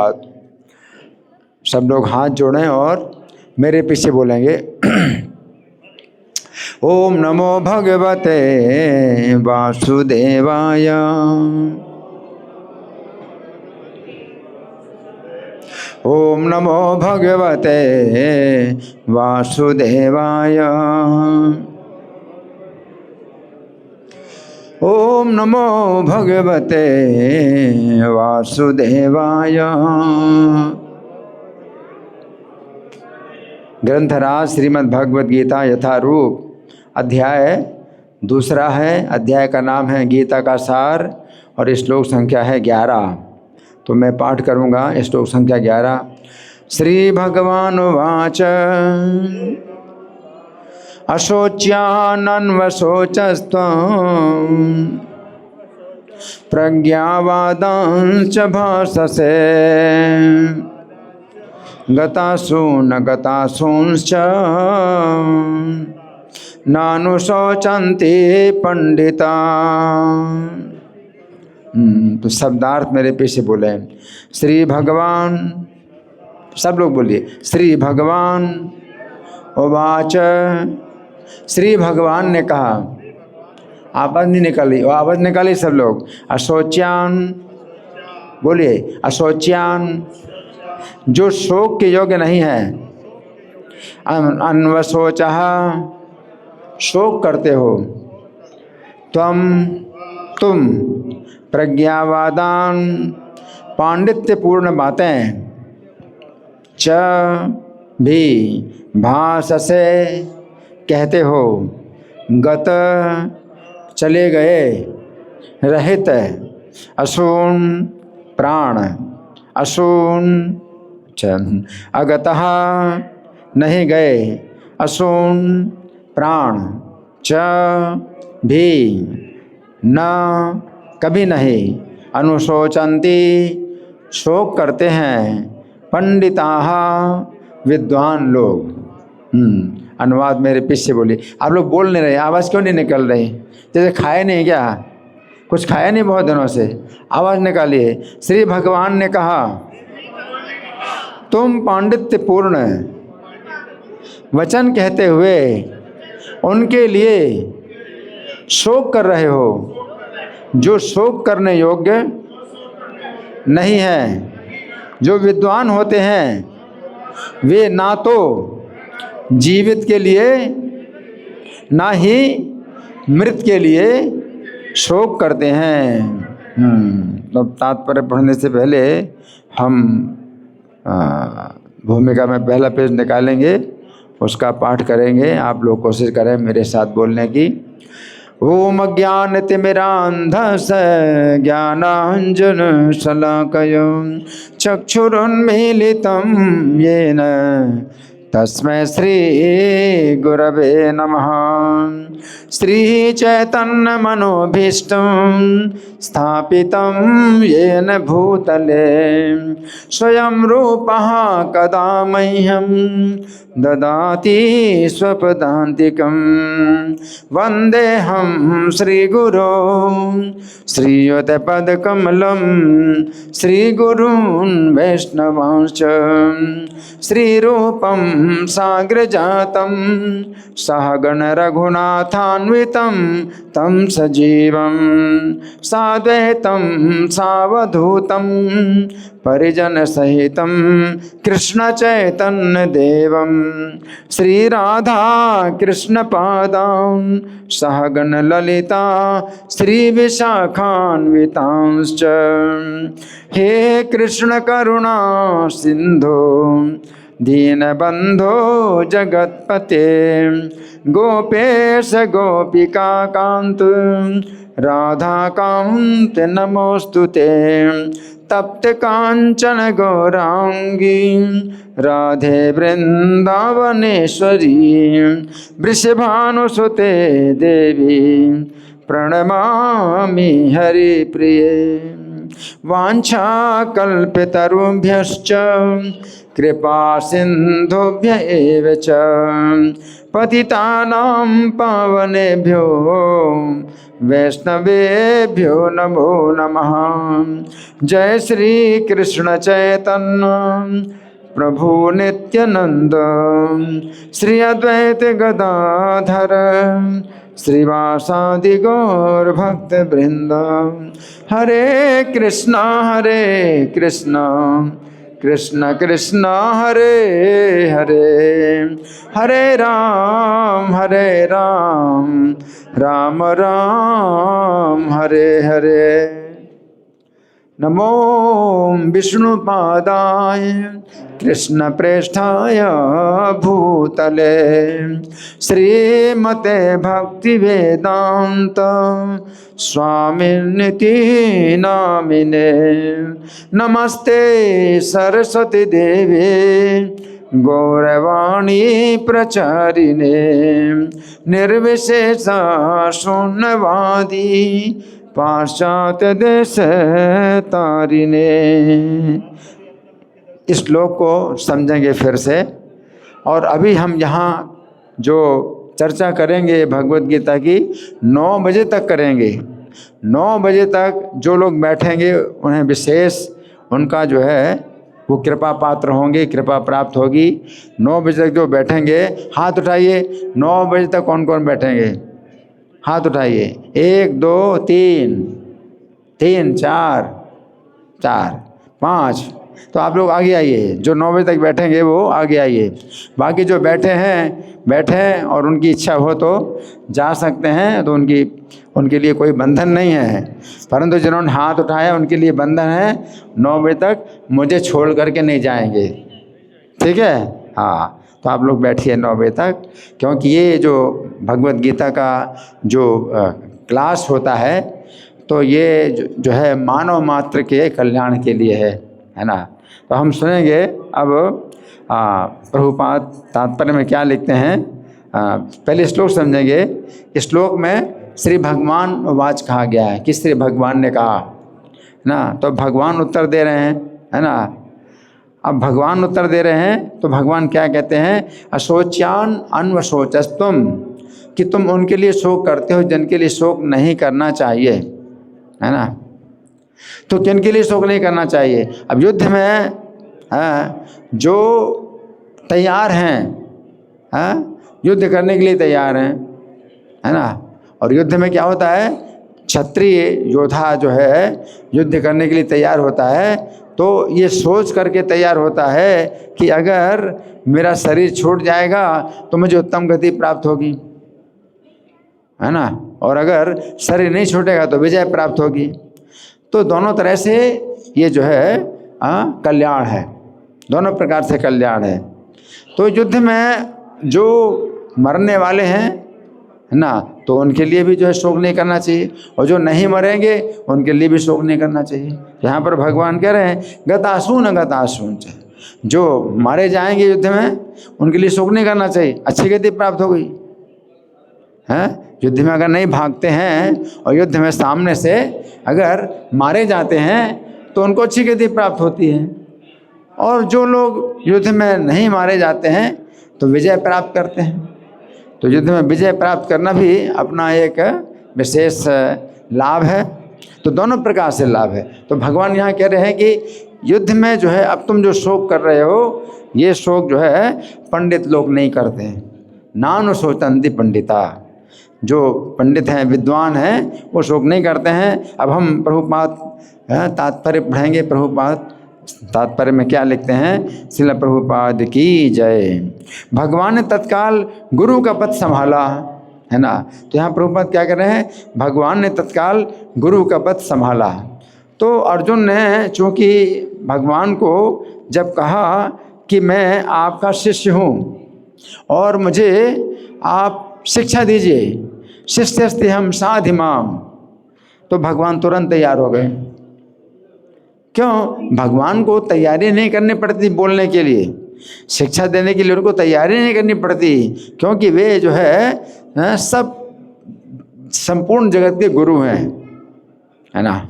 बाद सब लोग हाथ जोड़ें और मेरे पीछे बोलेंगे ओम नमो भगवते वासुदेवाय। ओम नमो भगवते वासुदेवाय। ओम नमो भगवते वासुदेवाय। ग्रंथराज श्रीमद् भगवद गीता यथारूप अध्याय दूसरा है। अध्याय का नाम है गीता का सार और श्लोक संख्या है 11। तो मैं पाठ करूंगा श्लोक संख्या 11। श्री भगवान उवाच अशोच्यानन्वशोचस्त्वं प्रज्ञावादांश्च भाषसे गतासून गतासूंश्च नानुशोचन्ति पंडिता। तो शब्दार्थ मेरे पीछे बोले। श्री भगवान, सब लोग बोलिए श्री भगवान उवाच। श्री भगवान ने कहा, आवाज नहीं निकाली, आवाज निकाली सब लोग। अशोच्यान बोलिए, अशोच्यान जो शोक के योग्य नहीं है। अन्वशोचः शोक करते हो। तुम प्रज्ञावादान पांडित्यपूर्ण बातें च भी भाषसे कहते हो। गत चले गए, रहित असून प्राण, असून अगतः नहीं गए, असून प्राण च भी न कभी नहीं, अनुशोचन्ति शोक करते हैं, पंडिताः विद्वान लोग। अनुवाद मेरे पीछे बोलिए। आप लोग बोल नहीं रहे, आवाज़ क्यों नहीं निकल रही? जैसे खाए नहीं क्या? कुछ खाया नहीं बहुत दिनों से, आवाज़ निकालिए। श्री भगवान ने कहा तुम पांडित्यपूर्ण वचन कहते हुए उनके लिए शोक कर रहे हो जो शोक करने योग्य नहीं है। जो विद्वान होते हैं वे ना तो जीवित के लिए ना ही मृत के लिए शोक करते हैं। तो तात्पर्य पढ़ने से पहले हम भूमिका में पहला पेज निकालेंगे, उसका पाठ करेंगे। आप लोग कोशिश करें मेरे साथ बोलने की। ओम ज्ञानतिमिरान्धस्य ज्ञानाञ्जन शलाकया चक्षुरुन्मीलितं येन तस्मै श्री गुरवे नमः। श्री चैतन्य मनोभीष्टं स्थापितं येन भूतले स्वयं रूपः कदा मह्यं ददाति स्वपदान्तिकं। वन्देऽहं श्रीगुरो श्रीयुतपदकमलं श्रीगुरून् वैष्णवांश्च श्रीरूपं साग्रजातं सहगण रघुनाथान्वितं तं सजीवं साद्वैतं सावधूतं परिजन सहितं कृष्ण चैतन्य देवं श्री राधा कृष्ण पादां सहगण ललिता श्री विशाखान्वितांश्च। हे कृष्ण करुणा सिंधु दीनबंधो जगत्पते गोपेश गोपिका कांत राधा कांत नमोस्तुते। तप्त कांचन गौरांगी राधे वृंदावनेश्वरी वृषभानुसुते देवी प्रणमामि हरिप्रिये। वाञ्छाकल्पतरुभ्यश्च कृपा सिन्धुभ्य एव च पतितानां पावनेभ्यो वैष्णवेभ्यो नमो नमः। जय श्री कृष्ण चैतन्य प्रभु नित्यानंद श्री अद्वैत गदाधर श्रीवासादि गौर भक्त वृंद। हरे कृष्णा कृष्ण कृष्ण हरे हरे, हरे राम राम राम हरे हरे। नमो विष्णुपादाय कृष्ण प्रेष्ठाय भूतले श्रीमते भक्ति वेदांत स्वामिनिति नामिने। नमस्ते सरस्वती देवे गौरवाणी प्रचारिणे निर्विशेषा शून्यवादी पाश्चात्य देश तारिणे। इस श्लोक को समझेंगे फिर से। और अभी हम यहाँ जो चर्चा करेंगे भगवत गीता की 9 बजे तक करेंगे। 9 बजे तक जो लोग बैठेंगे उन्हें विशेष उनका जो है वो कृपा पात्र होंगे, कृपा प्राप्त होगी। 9 बजे तक जो बैठेंगे हाथ उठाइए। 9 बजे तक कौन कौन बैठेंगे हाथ उठाइए। 1 2 3 3 4 4 5। तो आप लोग आगे आइए। जो 9 बजे तक बैठेंगे वो आगे आइए। बाकी जो बैठे हैं और उनकी इच्छा हो तो जा सकते हैं, तो उनके लिए कोई बंधन नहीं है। परंतु जिन्होंने हाथ उठाया उनके लिए बंधन है। 9 बजे तक मुझे छोड़ करके नहीं जाएंगे, ठीक है? हाँ, तो आप लोग बैठिए 9 बजे तक, क्योंकि ये जो भगवत गीता का जो क्लास होता है तो ये जो है मानव मात्र के कल्याण के लिए है ना। तो हम सुनेंगे अब प्रभुपाद तात्पर्य में क्या लिखते हैं। पहले श्लोक समझेंगे। इस श्लोक में श्री भगवान वाच कहा गया है कि श्री भगवान ने कहा ना, तो भगवान उत्तर दे रहे हैं, है ना। अब भगवान उत्तर दे रहे हैं तो भगवान क्या कहते हैं, अशोच्यान अन्वशोचस्तुम, कि तुम उनके लिए शोक करते हो जिनके लिए शोक नहीं करना चाहिए, है ना। तो किन के लिए शोक नहीं करना चाहिए। अब युद्ध में जो तैयार हैं, युद्ध करने के लिए तैयार हैं, है ना। और युद्ध में क्या होता है, क्षत्रिय योद्धा जो है युद्ध करने के लिए तैयार होता है तो ये सोच करके तैयार होता है कि अगर मेरा शरीर छूट जाएगा तो मुझे उत्तम गति प्राप्त होगी, है ना। और अगर शरीर नहीं छूटेगा तो विजय प्राप्त होगी। तो दोनों तरह से ये जो है कल्याण है, दोनों प्रकार से कल्याण है। तो युद्ध में जो मरने वाले हैं, है ना, तो उनके लिए भी जो है शोक नहीं करना चाहिए, और जो नहीं मरेंगे उनके लिए भी शोक नहीं करना चाहिए। यहाँ पर भगवान कह रहे हैं गतासून गतासून, जो मारे जाएंगे युद्ध में उनके लिए शोक नहीं करना चाहिए, अच्छी गति प्राप्त हो गई है। युद्ध में अगर नहीं भागते हैं और युद्ध में सामने से अगर मारे जाते हैं तो उनको अच्छी गति प्राप्त होती है। और जो लोग युद्ध में नहीं मारे जाते हैं तो विजय प्राप्त करते हैं। तो युद्ध में विजय प्राप्त करना भी अपना एक विशेष लाभ है। तो दोनों प्रकार से लाभ है। तो भगवान यहाँ कह रहे हैं कि युद्ध में जो है अब तुम जो शोक कर रहे हो, ये शोक जो है पंडित लोग नहीं करते हैं। नानु शोचन्ति पंडिता, जो पंडित हैं विद्वान हैं वो शोक नहीं करते हैं। अब हम प्रभुपाद तात्पर्य पढ़ेंगे। प्रभुपाद तात्पर्य में क्या लिखते हैं, श्रील प्रभुपाद की जय। भगवान ने तत्काल गुरु का पद संभाला, है ना। तो यहाँ प्रभुपाद क्या कर रहे हैं, भगवान ने तत्काल गुरु का पद संभाला। तो अर्जुन ने चूँकि भगवान को जब कहा कि मैं आपका शिष्य हूँ और मुझे आप शिक्षा दीजिए, शिष्यस्ते हम साधिमाम, तो भगवान तुरंत तैयार हो गए। क्यों, भगवान को तैयारी नहीं करनी पड़ती बोलने के लिए, शिक्षा देने के लिए उनको तैयारी नहीं करनी पड़ती, क्योंकि वे जो है सब संपूर्ण जगत के गुरु हैं, है ना।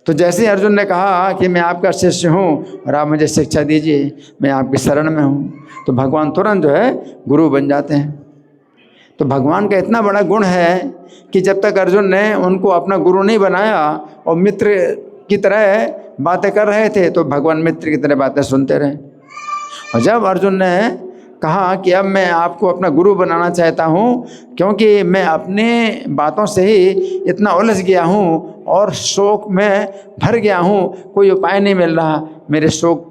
तो जैसे ही अर्जुन ने कहा कि मैं आपका शिष्य हूँ और आप मुझे शिक्षा दीजिए, मैं आपकी शरण में हूँ, तो भगवान तुरंत जो है गुरु बन जाते हैं। तो भगवान का इतना बड़ा गुण है कि जब तक अर्जुन ने उनको अपना गुरु नहीं बनाया और मित्र की तरह बातें कर रहे थे, तो भगवान मित्र की तरह बातें सुनते रहे। और जब अर्जुन ने कहा कि अब मैं आपको अपना गुरु बनाना चाहता हूँ, क्योंकि मैं अपने बातों से ही इतना उलझ गया हूँ और शोक में भर गया हूँ, कोई उपाय नहीं मिल रहा, मेरे शोक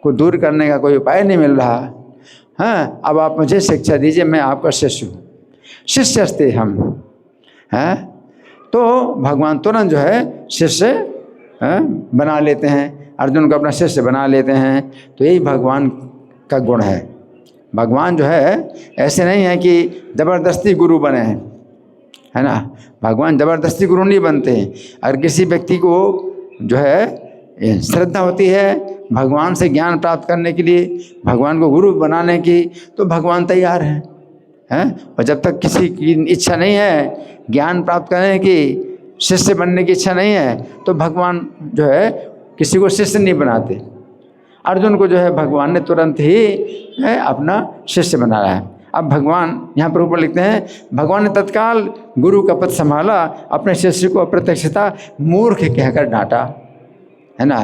को दूर करने का कोई उपाय नहीं मिल रहा। हाँ, अब आप मुझे शिक्षा दीजिए, मैं आपका शिष्य हूँ, शिष्यस्ते हम। हैं, तो भगवान तुरंत जो है शिष्य बना लेते हैं, अर्जुन को अपना शिष्य बना लेते हैं। तो यही भगवान का गुण है। भगवान जो है ऐसे नहीं है कि ज़बरदस्ती गुरु बने हैं, है ना। भगवान ज़बरदस्ती गुरु नहीं बनते हैं। अगर किसी व्यक्ति को जो है श्रद्धा होती है भगवान से ज्ञान प्राप्त करने के लिए, भगवान को गुरु बनाने की, तो भगवान तैयार हैं। और जब तक किसी की इच्छा नहीं है ज्ञान प्राप्त करने की, शिष्य बनने की इच्छा नहीं है, तो भगवान जो है किसी को शिष्य नहीं बनाते। अर्जुन को जो है भगवान ने तुरंत ही अपना शिष्य बनाया है। अब भगवान यहाँ पर ऊपर लिखते हैं, भगवान ने तत्काल गुरु का पद संभाला, अपने शिष्य को अप्रत्यक्षता मूर्ख कहकर डांटा, है ना।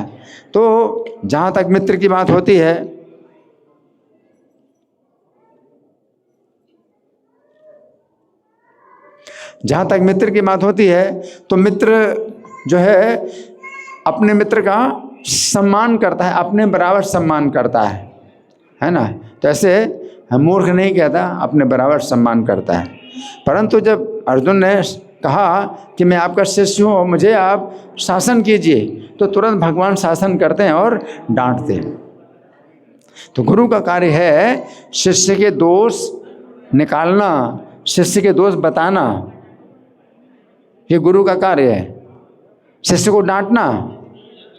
तो जहाँ तक मित्र की बात होती है, जहाँ तक मित्र की बात होती है, तो मित्र जो है अपने मित्र का सम्मान करता है, अपने बराबर सम्मान करता है ना। तो ऐसे मूर्ख नहीं कहता, अपने बराबर सम्मान करता है। परंतु जब अर्जुन ने कहा कि मैं आपका शिष्य हूँ, मुझे आप शासन कीजिए, तो तुरंत भगवान शासन करते हैं और डांटते हैं। तो गुरु का कार्य है शिष्य के दोष निकालना, शिष्य के दोष बताना, ये गुरु का कार्य है। शिष्य को डांटना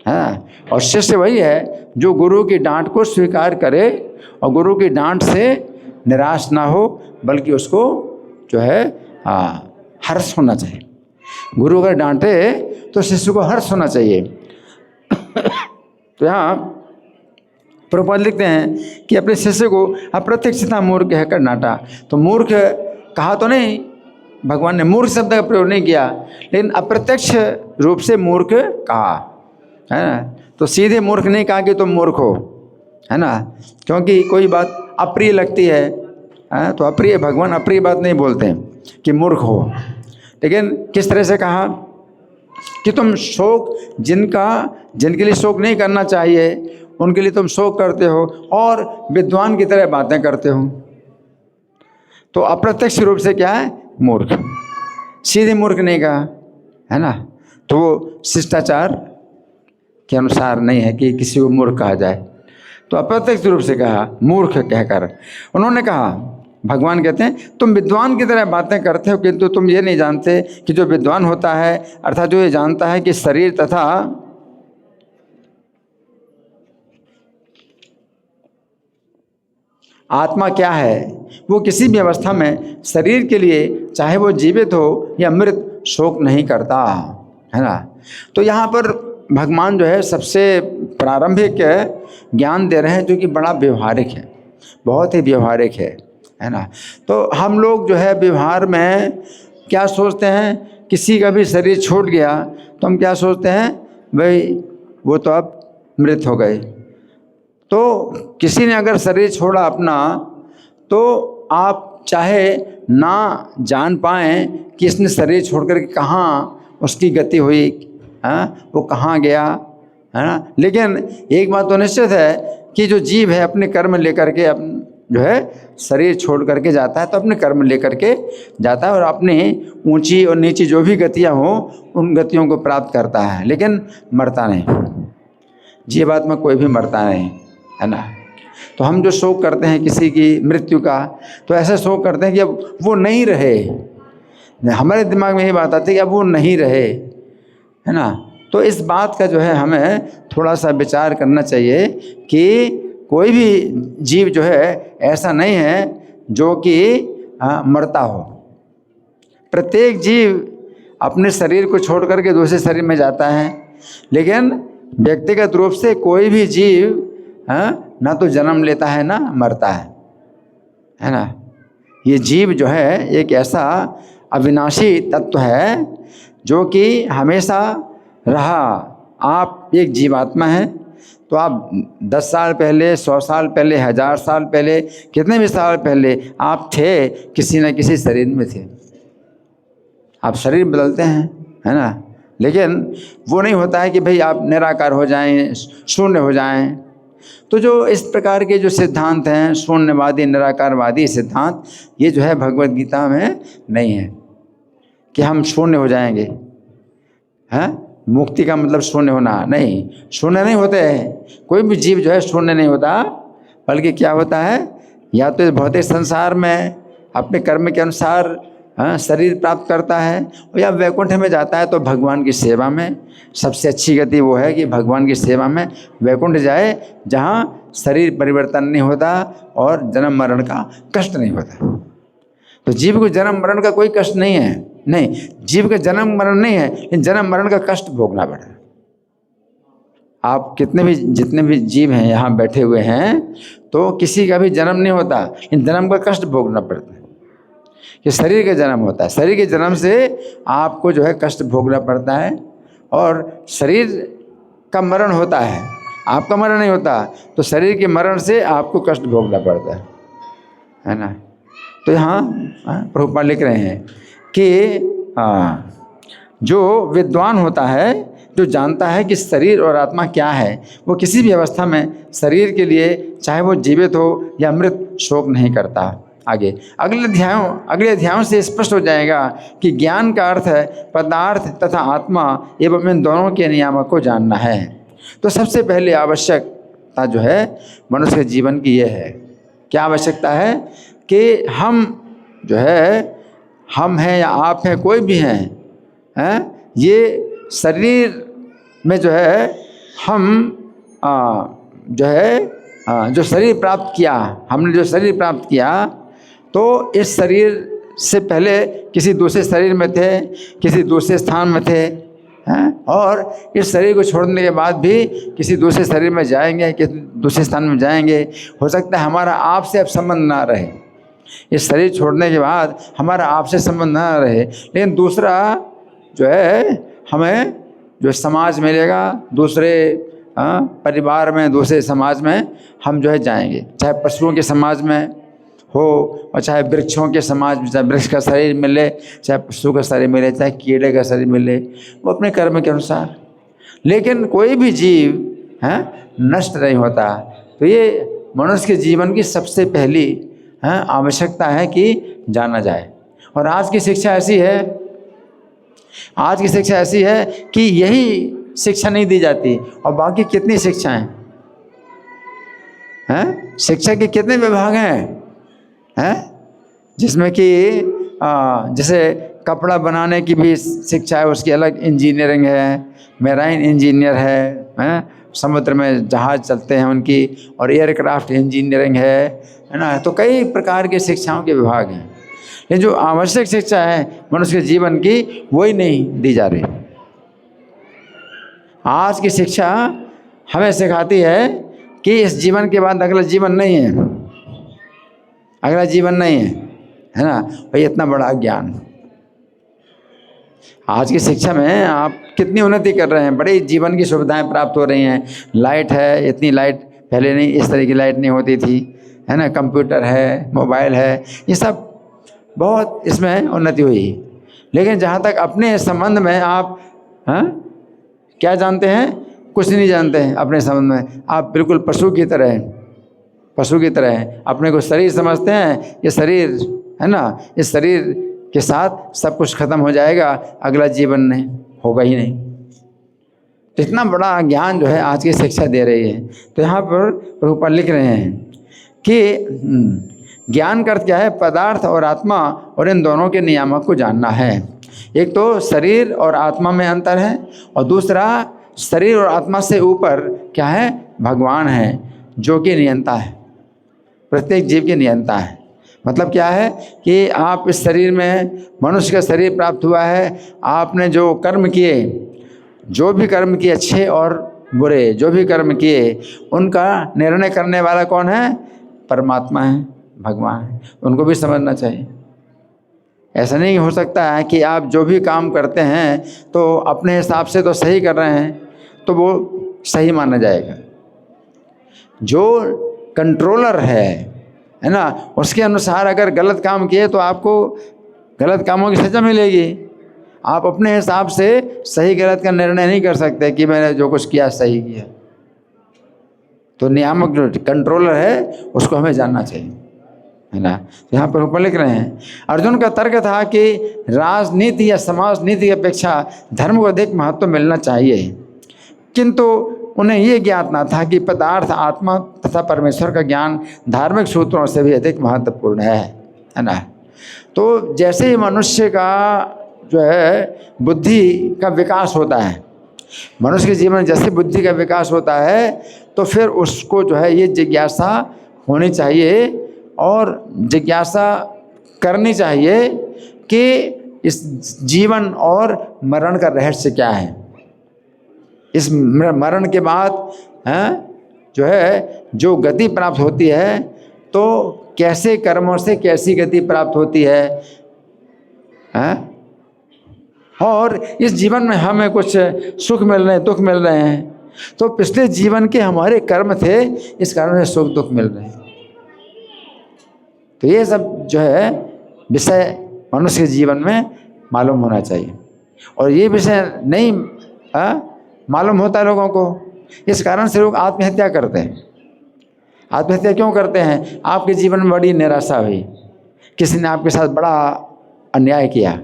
है, और शिष्य वही है जो गुरु की डांट को स्वीकार करे और गुरु की डांट से निराश ना हो, बल्कि उसको जो है हर्ष होना चाहिए। गुरु अगर डांटे तो शिष्य को हर्ष होना चाहिए। तो यहाँ प्रभुपाद लिखते हैं कि अपने शिष्य को अप्रत्यक्षता मूर्ख कहकर डांटा। तो मूर्ख कहा तो नहीं, भगवान ने मूर्ख शब्द का प्रयोग नहीं किया, लेकिन अप्रत्यक्ष रूप से मूर्ख कहा, है ना। तो सीधे मूर्ख नहीं कहा कि तुम मूर्ख हो, है ना, क्योंकि कोई बात अप्रिय लगती है, तो अप्रिय, भगवान अप्रिय बात नहीं बोलते हैं कि मूर्ख हो। लेकिन किस तरह से कहा कि तुम शोक, जिनके लिए शोक नहीं करना चाहिए उनके लिए तुम शोक करते हो और विद्वान की तरह बातें करते हो। तो अप्रत्यक्ष रूप से क्या है, मूर्ख। सीधे मूर्ख नहीं कहा, है ना। तो वो शिष्टाचार के अनुसार नहीं है कि किसी को मूर्ख कहा जाए। तो अप्रत्यक्ष रूप से कहा मूर्ख कहकर। उन्होंने कहा, भगवान कहते हैं तुम विद्वान की तरह बातें करते हो, किंतु तुम ये नहीं जानते कि जो विद्वान होता है, अर्थात जो ये जानता है कि शरीर तथा आत्मा क्या है, वो किसी भी अवस्था में शरीर के लिए, चाहे वो जीवित हो या मृत, शोक नहीं करता, है ना। तो यहाँ पर भगवान जो है सबसे प्रारंभिक ज्ञान दे रहे हैं, जो कि बड़ा व्यवहारिक है, बहुत ही व्यवहारिक है ना। तो हम लोग जो है व्यवहार में क्या सोचते हैं, किसी का भी शरीर छूट गया तो हम क्या सोचते हैं, भाई वो तो अब मृत हो गए। तो किसी ने अगर शरीर छोड़ा अपना, तो आप चाहे ना जान पाएँ कि इसने शरीर छोड़कर के कहाँ उसकी गति हुई, वो कहाँ गया, है ना। लेकिन एक बात तो निश्चित है कि जो जीव है अपने कर्म लेकर के जो है शरीर छोड़ करके जाता है, तो अपने कर्म लेकर के जाता है और अपनी ऊंची और नीची जो भी गतियां हों उन गतियों को प्राप्त करता है, लेकिन मरता नहीं। जीवात्मा कोई भी मरता नहीं, है ना। तो हम जो शोक करते हैं किसी की मृत्यु का, तो ऐसा शोक करते हैं कि अब वो नहीं रहे। हमारे दिमाग में ये बात आती है कि अब वो नहीं रहे, है ना। तो इस बात का जो है हमें थोड़ा सा विचार करना चाहिए कि कोई भी जीव जो है ऐसा नहीं है जो कि मरता हो। प्रत्येक जीव अपने शरीर को छोड़ करके दूसरे शरीर में जाता है, लेकिन व्यक्तिगत रूप से कोई भी जीव ना तो जन्म लेता है ना मरता है ना। ये जीव जो है एक ऐसा अविनाशी तत्व है जो कि हमेशा रहा। आप एक जीवात्मा हैं तो आप 10 साल पहले, 100 साल पहले, 1000 साल पहले, कितने भी साल पहले आप थे किसी न किसी शरीर में थे। आप शरीर बदलते हैं, है ना, लेकिन वो नहीं होता है कि भाई आप निराकार हो जाएं, शून्य हो जाएं। तो जो इस प्रकार के जो सिद्धांत हैं, शून्यवादी निराकारवादी सिद्धांत, ये जो है भगवद गीता में नहीं है कि हम शून्य हो जाएंगे। हैं, मुक्ति का मतलब शून्य होना नहीं, शून्य नहीं होते हैं। कोई भी जीव जो है शून्य नहीं होता, बल्कि क्या होता है, या तो इस भौतिक संसार में अपने कर्म के अनुसार शरीर प्राप्त करता है, या वैकुंठ में जाता है तो भगवान की सेवा में। सबसे अच्छी गति वो है कि भगवान की सेवा में वैकुंठ जाए, जहाँ शरीर परिवर्तन नहीं होता और जन्म मरण का कष्ट नहीं होता। तो जीव को जन्म मरण का कोई कष्ट नहीं है, नहीं, जीव का जन्म मरण नहीं है, लेकिन जन्म मरण का कष्ट भोगना पड़े। आप जितने भी जीव हैं यहाँ बैठे हुए हैं, तो किसी का भी जन्म नहीं होता, लेकिन जन्म का कष्ट भोगना पड़ता है। कि शरीर का जन्म होता है, शरीर के जन्म से आपको जो है कष्ट भोगना पड़ता है, और शरीर का मरण होता है, आपका मरण नहीं होता। तो शरीर के मरण से आपको कष्ट भोगना पड़ता है ना। तो यहाँ प्रभुपाद लिख रहे हैं कि जो विद्वान होता है, जो जानता है कि शरीर और आत्मा क्या है, वो किसी भी अवस्था में शरीर के लिए, चाहे वो जीवित हो या मृत, शोक नहीं करता। आगे अगले अध्यायों से स्पष्ट हो जाएगा कि ज्ञान का अर्थ है पदार्थ तथा आत्मा एवं इन दोनों के नियामक को जानना है। तो सबसे पहले आवश्यकता जो है मनुष्य के जीवन की ये है, क्या आवश्यकता है कि हम जो है, हम हैं या आप हैं, कोई भी हैं, ये शरीर में जो है हम जो है जो शरीर प्राप्त किया, हमने जो शरीर प्राप्त किया, तो इस शरीर से पहले किसी दूसरे शरीर में थे, किसी दूसरे स्थान में थे, और इस शरीर को छोड़ने के बाद भी किसी दूसरे शरीर में जाएंगे, किसी दूसरे स्थान में जाएंगे। हो सकता है हमारा आपसे अब संबंध ना रहे, इस शरीर छोड़ने के बाद हमारा आपसे संबंध ना रहे, लेकिन दूसरा जो है हमें जो समाज मिलेगा, दूसरे परिवार में, दूसरे समाज में हम जो है जाएंगे, चाहे पशुओं के समाज में हो और चाहे वृक्षों के समाज में, चाहे वृक्ष का शरीर मिले, चाहे पशु का शरीर मिले, चाहे कीड़े का शरीर मिले, वो अपने कर्म के अनुसार। लेकिन कोई भी जीव नष्ट नहीं होता। तो ये मनुष्य के जीवन की सबसे पहली आवश्यकता है कि जाना जाए। और आज की शिक्षा ऐसी है, आज की शिक्षा ऐसी है कि यही शिक्षा नहीं दी जाती, और बाकी कितनी शिक्षाएं हैं, शिक्षा के कितने विभाग हैं, जिसमें कि जैसे कपड़ा बनाने की भी शिक्षा है, उसकी अलग इंजीनियरिंग है, मेराइन इंजीनियर है, समुद्र में जहाज चलते हैं उनकी, और एयरक्राफ्ट इंजीनियरिंग है ना। तो कई प्रकार के शिक्षाओं के विभाग हैं, लेकिन जो आवश्यक शिक्षा है मनुष्य के जीवन की, वही नहीं दी जा रही। आज की शिक्षा हमें सिखाती है कि इस जीवन के बाद अगला जीवन नहीं है, अगला जीवन नहीं है ना। भाई इतना बड़ा ज्ञान आज की शिक्षा में आप कितनी उन्नति कर रहे हैं, बड़ी जीवन की सुविधाएं प्राप्त हो रही हैं। लाइट है, इतनी लाइट पहले नहीं, इस तरह की लाइट नहीं होती थी, है ना। कंप्यूटर है, मोबाइल है, ये सब बहुत इसमें उन्नति हुई। लेकिन जहाँ तक अपने संबंध में आप क्या जानते हैं, कुछ नहीं जानते हैं अपने संबंध में। आप बिल्कुल पशु की तरह हैं, अपने को शरीर समझते हैं। ये शरीर है ना, इस शरीर के साथ सब कुछ खत्म हो जाएगा, अगला जीवन नहीं होगा ही नहीं। तो इतना बड़ा ज्ञान जो है आज की शिक्षा दे रही है। तो यहाँ पर प्रभुपाद लिख रहे हैं कि ज्ञान का अर्थ क्या है, पदार्थ और आत्मा और इन दोनों के नियामक को जानना है। एक तो शरीर और आत्मा में अंतर है, और दूसरा शरीर और आत्मा से ऊपर क्या है, भगवान है जो कि नियंता है, प्रत्येक जीव के नियंता है। मतलब क्या है कि आप इस शरीर में, मनुष्य का शरीर प्राप्त हुआ है, आपने जो कर्म किए जो भी कर्म किए, अच्छे और बुरे जो भी कर्म किए, उनका निर्णय करने वाला कौन है? परमात्मा है, भगवान है। उनको भी समझना चाहिए। ऐसा नहीं हो सकता है कि आप जो भी काम करते हैं तो अपने हिसाब से तो सही कर रहे हैं तो वो सही माना जाएगा। जो कंट्रोलर है ना, उसके अनुसार अगर गलत काम किए तो आपको गलत कामों की सज़ा मिलेगी। आप अपने हिसाब से सही गलत का निर्णय नहीं कर सकते कि मैंने जो कुछ किया सही किया। तो नियामक जो कंट्रोलर है उसको हमें जानना चाहिए, है ना। यहाँ पर ऊपर लिख रहे हैं, अर्जुन का तर्क था कि राजनीति या समाज नीति की अपेक्षा धर्म को अधिक महत्व मिलना चाहिए, किंतु उन्हें ये ज्ञात न था कि पदार्थ, आत्मा तथा परमेश्वर का ज्ञान धार्मिक सूत्रों से भी अधिक महत्वपूर्ण है ना। तो जैसे ही मनुष्य का जो है बुद्धि का विकास होता है, मनुष्य के जीवन में जैसे बुद्धि का विकास होता है तो फिर उसको जो है ये जिज्ञासा होनी चाहिए और जिज्ञासा करनी चाहिए कि इस जीवन और मरण का रहस्य क्या है। इस मरण के बाद जो है जो गति प्राप्त होती है तो कैसे कर्मों से कैसी गति प्राप्त होती है और इस जीवन में हमें कुछ सुख मिल रहे हैं, दुख मिल रहे हैं, तो पिछले जीवन के हमारे कर्म थे, इस कारण से सुख दुख मिल रहे हैं। तो ये सब जो है विषय मनुष्य के जीवन में मालूम होना चाहिए और ये विषय नहीं मालूम होता है लोगों को। इस कारण से लोग आत्महत्या करते हैं। आत्महत्या क्यों करते हैं? आपके जीवन में बड़ी निराशा हुई, किसी ने आपके साथ बड़ा अन्याय किया,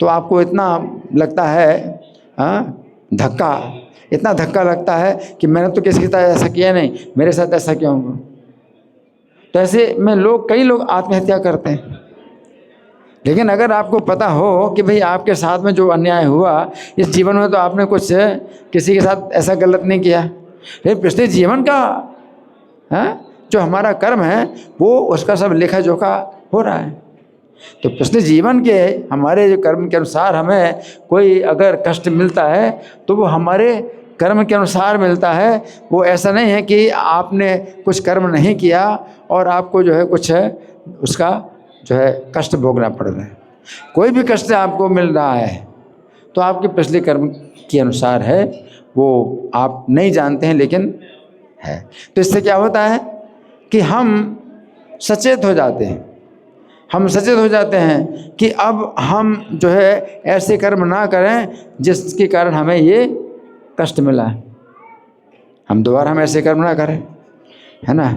तो आपको इतना लगता है धक्का, इतना धक्का लगता है कि मैंने तो किसी के साथ ऐसा किया नहीं, मेरे साथ ऐसा क्यों हुआ। तो ऐसे में कई लोग आत्महत्या करते हैं। लेकिन अगर आपको पता हो कि भाई आपके साथ में जो अन्याय हुआ इस जीवन में, तो आपने कुछ किसी के साथ ऐसा गलत नहीं किया, लेकिन पिछले जीवन का जो हमारा कर्म है वो उसका सब लेखा जोखा हो रहा है। तो पिछले जीवन के हमारे जो कर्म के अनुसार हमें कोई अगर कष्ट मिलता है तो वो हमारे कर्म के अनुसार मिलता है। वो ऐसा नहीं है कि आपने कुछ कर्म नहीं किया और आपको जो है कुछ है उसका जो है कष्ट भोगना पड़ रहा है। कोई भी कष्ट आपको मिल रहा है तो आपके पिछले कर्म के अनुसार है, वो आप नहीं जानते हैं लेकिन है। तो इससे क्या होता है कि हम सचेत हो जाते हैं, हम सचेत हो जाते हैं कि अब हम जो है ऐसे कर्म ना करें जिसके कारण हमें ये कष्ट मिला है, हम दोबारा हम ऐसे कर्म ना करें, है ना।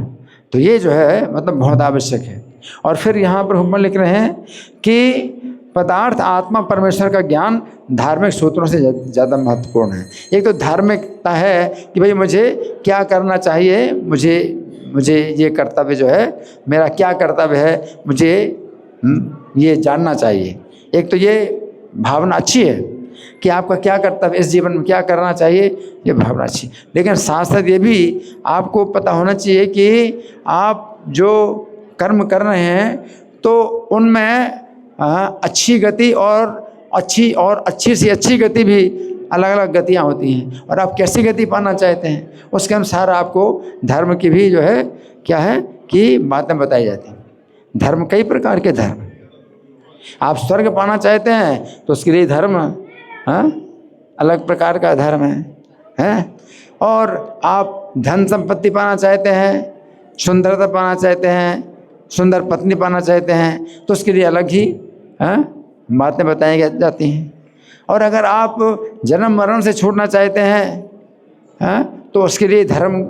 तो ये जो है मतलब बहुत आवश्यक है। और फिर यहाँ पर हम लिख रहे हैं कि पदार्थ, आत्मा, परमेश्वर का ज्ञान धार्मिक सूत्रों से ज़्यादा महत्वपूर्ण है। एक तो धार्मिकता है कि भाई मुझे क्या करना चाहिए, मुझे ये कर्तव्य जो है, मेरा क्या कर्तव्य है, मुझे ये जानना चाहिए। एक तो ये भावना अच्छी है कि आपका क्या कर्तव्य, इस जीवन में क्या करना चाहिए, ये भावना अच्छी। लेकिन साथ साथ ये भी आपको पता होना चाहिए कि आप जो कर्म कर रहे हैं तो उनमें अच्छी गति और अच्छी से अच्छी गति भी अलग अलग गतियाँ होती हैं, और आप कैसी गति पाना चाहते हैं उसके अनुसार आपको धर्म की भी जो है क्या है कि बातें बताई जाती हैं। धर्म कई प्रकार के धर्म, आप स्वर्ग पाना चाहते हैं तो उसके लिए धर्म अलग प्रकार का धर्म है। और आप धन संपत्ति पाना चाहते हैं, सुंदरता पाना चाहते हैं, सुंदर पत्नी पाना चाहते हैं तो उसके लिए अलग ही बातें बताई जाती हैं। और अगर आप जन्म मरण से छूटना चाहते हैं तो उसके लिए धर्म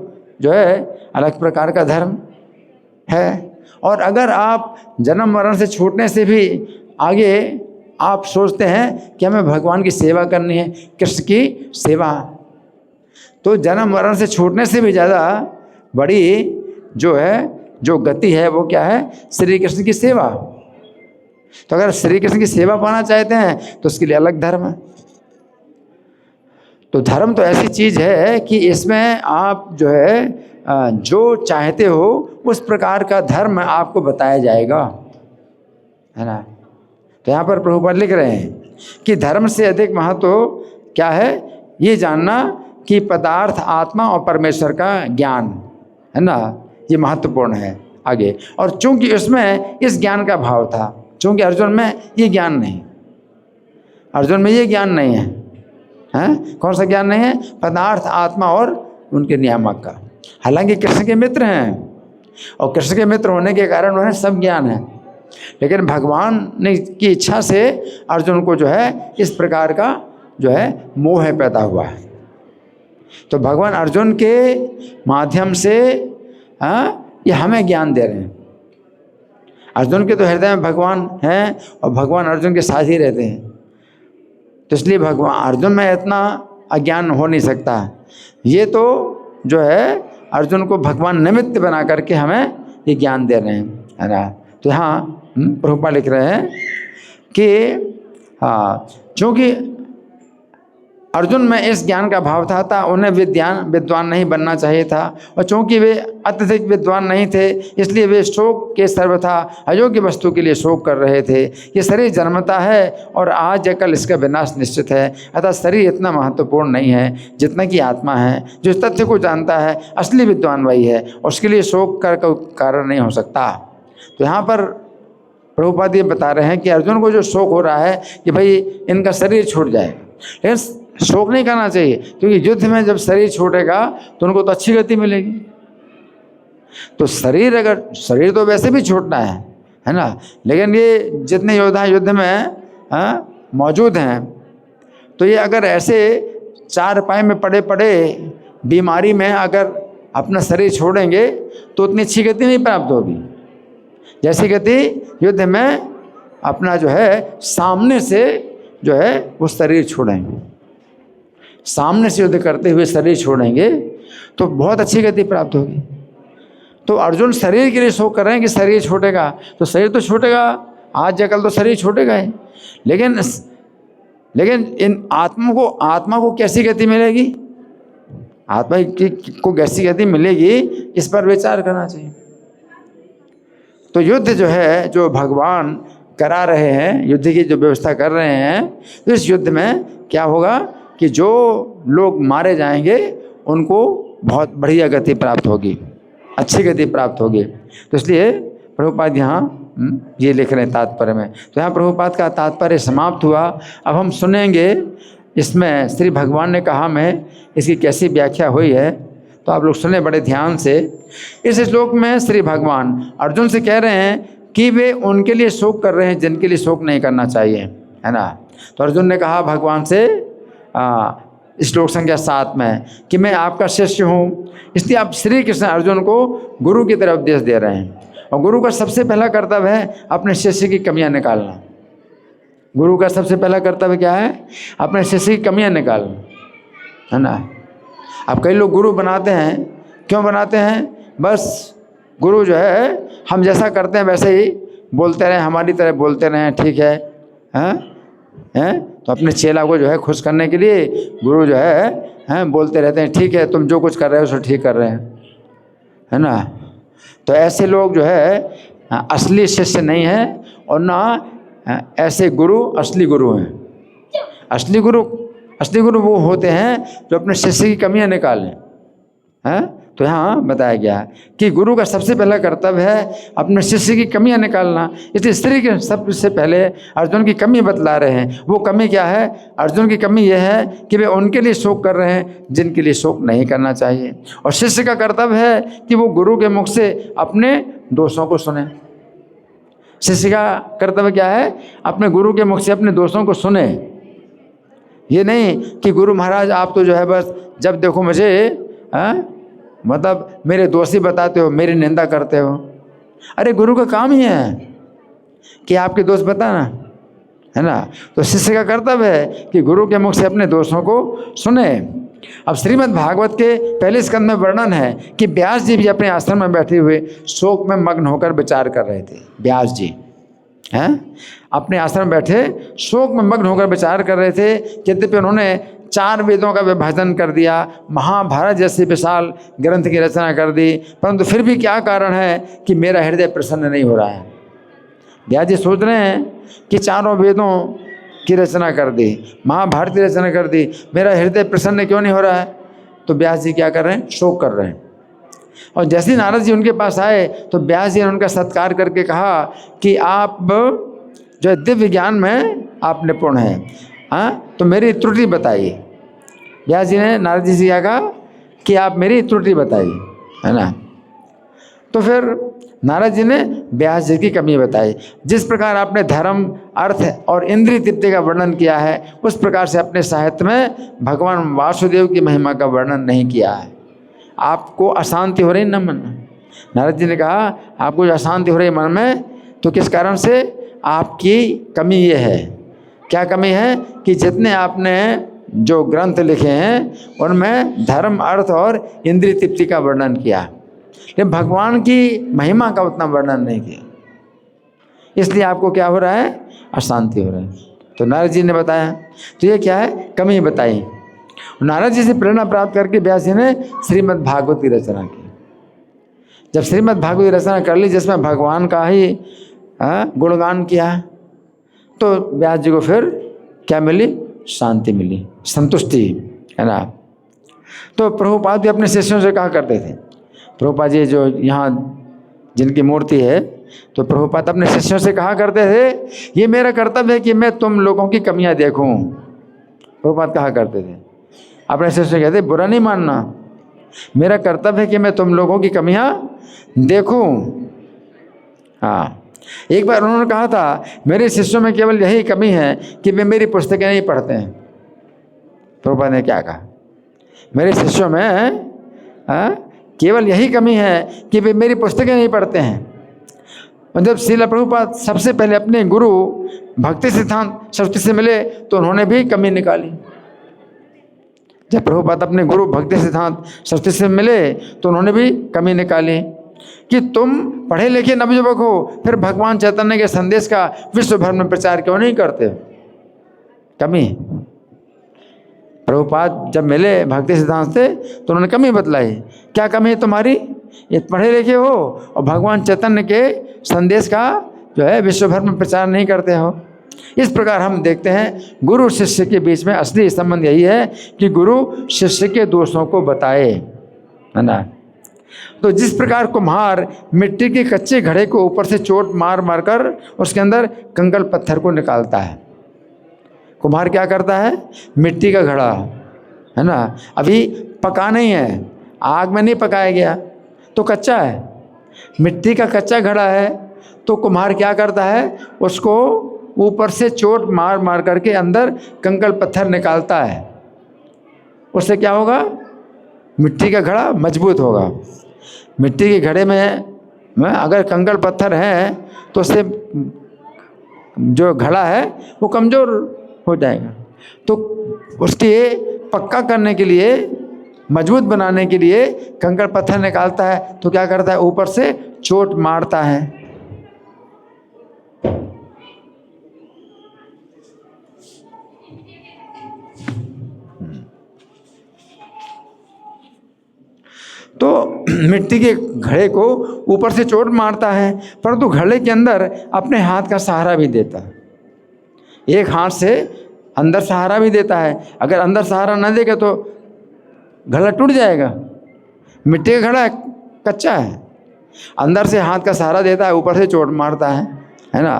जो है अलग प्रकार का धर्म है। और अगर आप जन्म मरण से छूटने से भी आगे आप सोचते हैं कि हमें भगवान की सेवा करनी है, कृष्ण की सेवा, तो जन्म मरण से छूटने से भी ज़्यादा बड़ी जो गति है वो क्या है, श्री कृष्ण की सेवा। तो अगर श्री कृष्ण की सेवा पाना चाहते हैं तो उसके लिए अलग धर्म है। तो धर्म तो ऐसी चीज़ है कि इसमें आप जो है जो चाहते हो उस प्रकार का धर्म आपको बताया जाएगा, है ना। तो यहाँ पर प्रभुपाद लिख रहे हैं कि धर्म से अधिक महत्व क्या है? ये जानना कि पदार्थ, आत्मा और परमेश्वर का ज्ञान है ना, ये महत्वपूर्ण है आगे। और चूंकि उसमें इस ज्ञान का भाव था, चूंकि अर्जुन में ये ज्ञान नहीं, अर्जुन में ये ज्ञान नहीं है, हैं? कौन सा ज्ञान नहीं है? पदार्थ, आत्मा और उनके नियामक का। हालांकि कृष्ण के मित्र हैं और कृष्ण के मित्र होने के कारण उन्हें सब ज्ञान है, लेकिन भगवान ने की इच्छा से अर्जुन को जो है इस प्रकार का जो है मोह पैदा हुआ है। तो भगवान अर्जुन के माध्यम से ये हमें ज्ञान दे रहे हैं। अर्जुन के तो हृदय में भगवान हैं और भगवान अर्जुन के साथ ही रहते हैं, तो इसलिए भगवान अर्जुन में इतना अज्ञान हो नहीं सकता। ये तो जो है अर्जुन को भगवान निमित्त बना करके हमें ये ज्ञान दे रहे हैं, है ना। तो यहाँ प्रभुपाद लिख रहे हैं कि हाँ, चूँकि अर्जुन में इस ज्ञान का भाव था उन्हें विद्वान नहीं बनना चाहिए था, और चूँकि वे अत्यधिक विद्वान नहीं थे इसलिए वे शोक के सर्वथा अयोग्य वस्तु के लिए शोक कर रहे थे। ये शरीर जन्मता है और आज या कल इसका विनाश निश्चित है, अतः शरीर इतना महत्वपूर्ण नहीं है जितना कि आत्मा है। जो इस तथ्य को जानता है असली विद्वान वही है, उसके लिए शोक का कोई कारण नहीं हो सकता। तो यहाँ पर प्रभुपाद ये बता रहे हैं कि अर्जुन को जो शोक हो रहा है कि भाई इनका शरीर छूट जाए, लेकिन शोक नहीं करना चाहिए, क्योंकि युद्ध में जब शरीर छूटेगा तो उनको तो अच्छी गति मिलेगी। तो शरीर तो वैसे भी छूटना है ना, लेकिन ये जितने योद्धा युद्ध में मौजूद हैं, तो ये अगर ऐसे चारपाई में पड़े पड़े बीमारी में अगर अपना शरीर छोड़ेंगे तो उतनी अच्छी गति नहीं प्राप्त होगी जैसी गति युद्ध में अपना जो है सामने से जो है वो शरीर छोड़ेंगे, सामने से युद्ध करते हुए शरीर छोड़ेंगे तो बहुत अच्छी गति प्राप्त होगी। तो अर्जुन शरीर के लिए शोक कर रहे हैं कि शरीर छूटेगा, तो शरीर तो छूटेगा, आज या कल तो शरीर छूटेगा ही, लेकिन इन आत्मा को कैसी गति मिलेगी, आत्मा को कैसी गति मिलेगी, इस पर विचार करना चाहिए। तो युद्ध जो है, जो भगवान करा रहे हैं, युद्ध की जो व्यवस्था कर रहे हैं, तो इस युद्ध में क्या होगा कि जो लोग मारे जाएंगे उनको बहुत बढ़िया गति प्राप्त होगी, अच्छी गति प्राप्त होगी। तो इसलिए प्रभुपाद यहाँ ये लिख रहे हैं तात्पर्य में। तो यहाँ प्रभुपाद का तात्पर्य समाप्त हुआ। अब हम सुनेंगे इसमें श्री भगवान ने कहा में इसकी कैसी व्याख्या हुई है, तो आप लोग सुने बड़े ध्यान से। इस श्लोक में श्री भगवान अर्जुन से कह रहे हैं कि वे उनके लिए शोक कर रहे हैं जिनके लिए शोक नहीं करना चाहिए, है ना। तो अर्जुन ने कहा भगवान से श्लोक संख्या 7 में कि मैं आपका शिष्य हूँ, इसलिए आप श्री कृष्ण अर्जुन को गुरु की तरफ उपदेश दे रहे हैं। और गुरु का सबसे पहला कर्तव्य है अपने शिष्य की कमियां निकालना। गुरु का सबसे पहला कर्तव्य क्या है? अपने शिष्य की कमियां निकालना, है ना। अब कई लोग गुरु बनाते हैं, क्यों बनाते हैं? बस गुरु जो है हम जैसा करते हैं वैसे ही बोलते रहें, हमारी तरह बोलते रहें, ठीक है, हैं? तो अपने चेला को जो है खुश करने के लिए गुरु जो है बोलते रहते हैं, ठीक है तुम जो कुछ कर रहे हो सो ठीक कर रहे हैं, है ना। तो ऐसे लोग जो है असली शिष्य नहीं है, और ना ऐसे गुरु असली गुरु हैं। असली गुरु वो होते हैं जो अपने शिष्य की कमियां निकालें, हैं। तो यहाँ बताया गया कि गुरु का सबसे पहला कर्तव्य है अपने शिष्य की कमियां निकालना। इसलिए स्त्री के सबसे पहले अर्जुन की कमी बतला रहे हैं। वो कमी क्या है? अर्जुन की कमी यह है कि वे उनके लिए शोक कर रहे हैं जिनके लिए शोक नहीं करना चाहिए। और शिष्य का कर्तव्य है कि वो गुरु के मुख से अपने दोषों को सुने। शिष्य का कर्तव्य क्या है? अपने गुरु के मुख से अपने दोषों को सुने। ये नहीं कि गुरु महाराज आप तो जो है बस जब देखो मुझे मतलब मेरे दोषी बताते हो, मेरी निंदा करते हो। अरे गुरु का काम ही है कि आपके दोष बताना, है ना। तो शिष्य का कर्तव्य है कि गुरु के मुख से अपने दोषों को सुने। अब श्रीमद् भागवत के पहले स्कंद में वर्णन है कि व्यास जी भी अपने आश्रम में बैठे हुए शोक में मग्न होकर विचार कर रहे थे। व्यास जी हैं अपने आश्रम में बैठे शोक में मग्न होकर विचार कर रहे थे। यद्यपि उन्होंने 4 वेदों का विभाजन कर दिया, महाभारत जैसे विशाल ग्रंथ की रचना कर दी, परंतु फिर भी क्या कारण है कि मेरा हृदय प्रसन्न नहीं हो रहा है। व्यास जी सोच रहे हैं कि 4 वेदों की रचना कर दी, महाभारत की रचना कर दी, मेरा हृदय प्रसन्न क्यों नहीं हो रहा है? तो व्यास जी क्या कर रहे हैं? शोक कर रहे हैं। और जैसे ही नारद जी उनके पास आए तो व्यास जी ने उनका सत्कार करके कहा कि आप जो दिव्य ज्ञान में आप निपुण हैं, हाँ, तो मेरी त्रुटि बताइए। व्यास जी ने नारद जी से क्या कहा कि आप मेरी त्रुटि बताइए, है ना। तो फिर नारद जी ने व्यास जी की कमी बताई। जिस प्रकार आपने धर्म, अर्थ और इंद्रिय तृप्ति का वर्णन किया है, उस प्रकार से अपने साहित्य में भगवान वासुदेव की महिमा का वर्णन नहीं किया है। आपको अशांति हो रही न मन में? नारद जी ने कहा आपको जो अशांति हो रही मन में, तो किस कारण से? आपकी कमी ये है। क्या कमी है? कि जितने आपने जो ग्रंथ लिखे हैं उनमें धर्म, अर्थ और इंद्रिय तृप्ति का वर्णन किया, लेकिन भगवान की महिमा का उतना वर्णन नहीं किया। इसलिए आपको क्या हो रहा है? अशांति हो रहा है। तो नारद जी ने बताया, तो ये क्या है? कमी बताई। नारद जी से प्रेरणा प्राप्त करके व्यास जी ने श्रीमद् भागवत की रचना की। जब श्रीमद् भागवत की रचना कर ली, जिसमें भगवान का ही गुणगान किया, तो व्यास जी को फिर क्या मिली? शांति मिली, संतुष्टि, है ना। तो प्रभुपाद भी अपने शिष्यों से कहा करते थे, प्रभुपाद जी जो यहाँ जिनकी मूर्ति है, तो प्रभुपाद अपने शिष्यों से कहा करते थे, ये मेरा कर्तव्य है कि मैं तुम लोगों की कमियां देखूं। प्रभुपाद कहा करते थे, अपने शिष्यों से कहते बुरा नहीं मानना, मेरा कर्तव्य है कि मैं तुम लोगों की कमियां देखूं। हाँ, एक बार उन्होंने कहा था, मेरे शिष्यों में केवल यही कमी है कि वे मेरी पुस्तकें नहीं पढ़ते हैं। प्रभुपाद ने क्या कहा? मेरे शिष्यों में केवल यही कमी है कि वे मेरी पुस्तकें नहीं पढ़ते हैं। जब श्रील प्रभुपाद सबसे पहले अपने गुरु भक्ति सिद्धांत सरस्वती से मिले, तो उन्होंने भी कमी निकाली। जब प्रभुपाद अपने गुरु भक्ति सिद्धांत सरस्वती से मिले, तो उन्होंने भी कमी निकाली कि तुम पढ़े लिखे नवयुवक हो, फिर भगवान चैतन्य के संदेश का विश्व भर में प्रचार क्यों नहीं करते? कमी। प्रभुपाद जब मिले भक्ति सिद्धांत से, तो उन्होंने कमी बतलाई। क्या कमी है तुम्हारी? ये पढ़े लिखे हो और भगवान चैतन्य के संदेश का जो है विश्व भर में प्रचार नहीं करते हो। इस प्रकार हम देखते हैं गुरु शिष्य के बीच में असली संबंध यही है कि गुरु शिष्य के दोषों को बताए, है ना। तो जिस प्रकार कुम्हार मिट्टी के कच्चे घड़े को ऊपर से चोट मार मार कर उसके अंदर कंकड़ पत्थर को निकालता है, कुम्हार क्या करता है? मिट्टी का घड़ा, है ना, अभी पका नहीं है, आग में नहीं पकाया गया, तो कच्चा है, मिट्टी का कच्चा घड़ा है, तो कुम्हार क्या करता है? उसको ऊपर से चोट मार मार करके अंदर कंकड़ पत्थर निकालता है। उससे क्या होगा? मिट्टी का घड़ा मजबूत होगा। मिट्टी के घड़े में अगर कंकड़ पत्थर है, तो उससे जो घड़ा है वो कमज़ोर हो जाएगा। तो उसके पक्का करने के लिए, मजबूत बनाने के लिए कंकड़ पत्थर निकालता है, तो क्या करता है? ऊपर से चोट मारता है। तो मिट्टी के घड़े को ऊपर से चोट मारता है, परंतु घड़े के अंदर अपने हाथ का सहारा भी देता है। एक हाथ से अंदर सहारा भी देता है। अगर अंदर सहारा न देगा तो घड़ा टूट जाएगा। मिट्टी का घड़ा कच्चा है, अंदर से हाथ का सहारा देता है, ऊपर से चोट मारता है ना,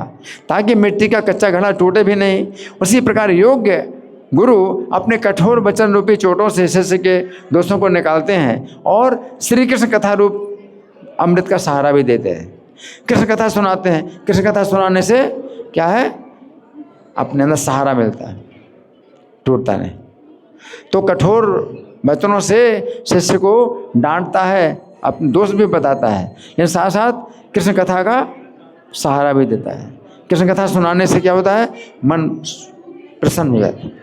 ताकि मिट्टी का कच्चा घड़ा टूटे भी नहीं। उसी प्रकार योग्य गुरु अपने कठोर वचन रूपी चोटों से शिष्य के दोषों को निकालते हैं और श्री कृष्ण कथा रूप अमृत का सहारा भी देते हैं। कृष्ण कथा सुनाते हैं। कृष्ण कथा सुनाने से क्या है? अपने अंदर सहारा मिलता है, टूटता नहीं। तो कठोर वचनों से शिष्य को डांटता है, अपने दोष भी बताता है, लेकिन साथ साथ कृष्ण कथा का सहारा भी देता है। कृष्ण कथा सुनाने से क्या होता है? मन प्रसन्न हो जाता है।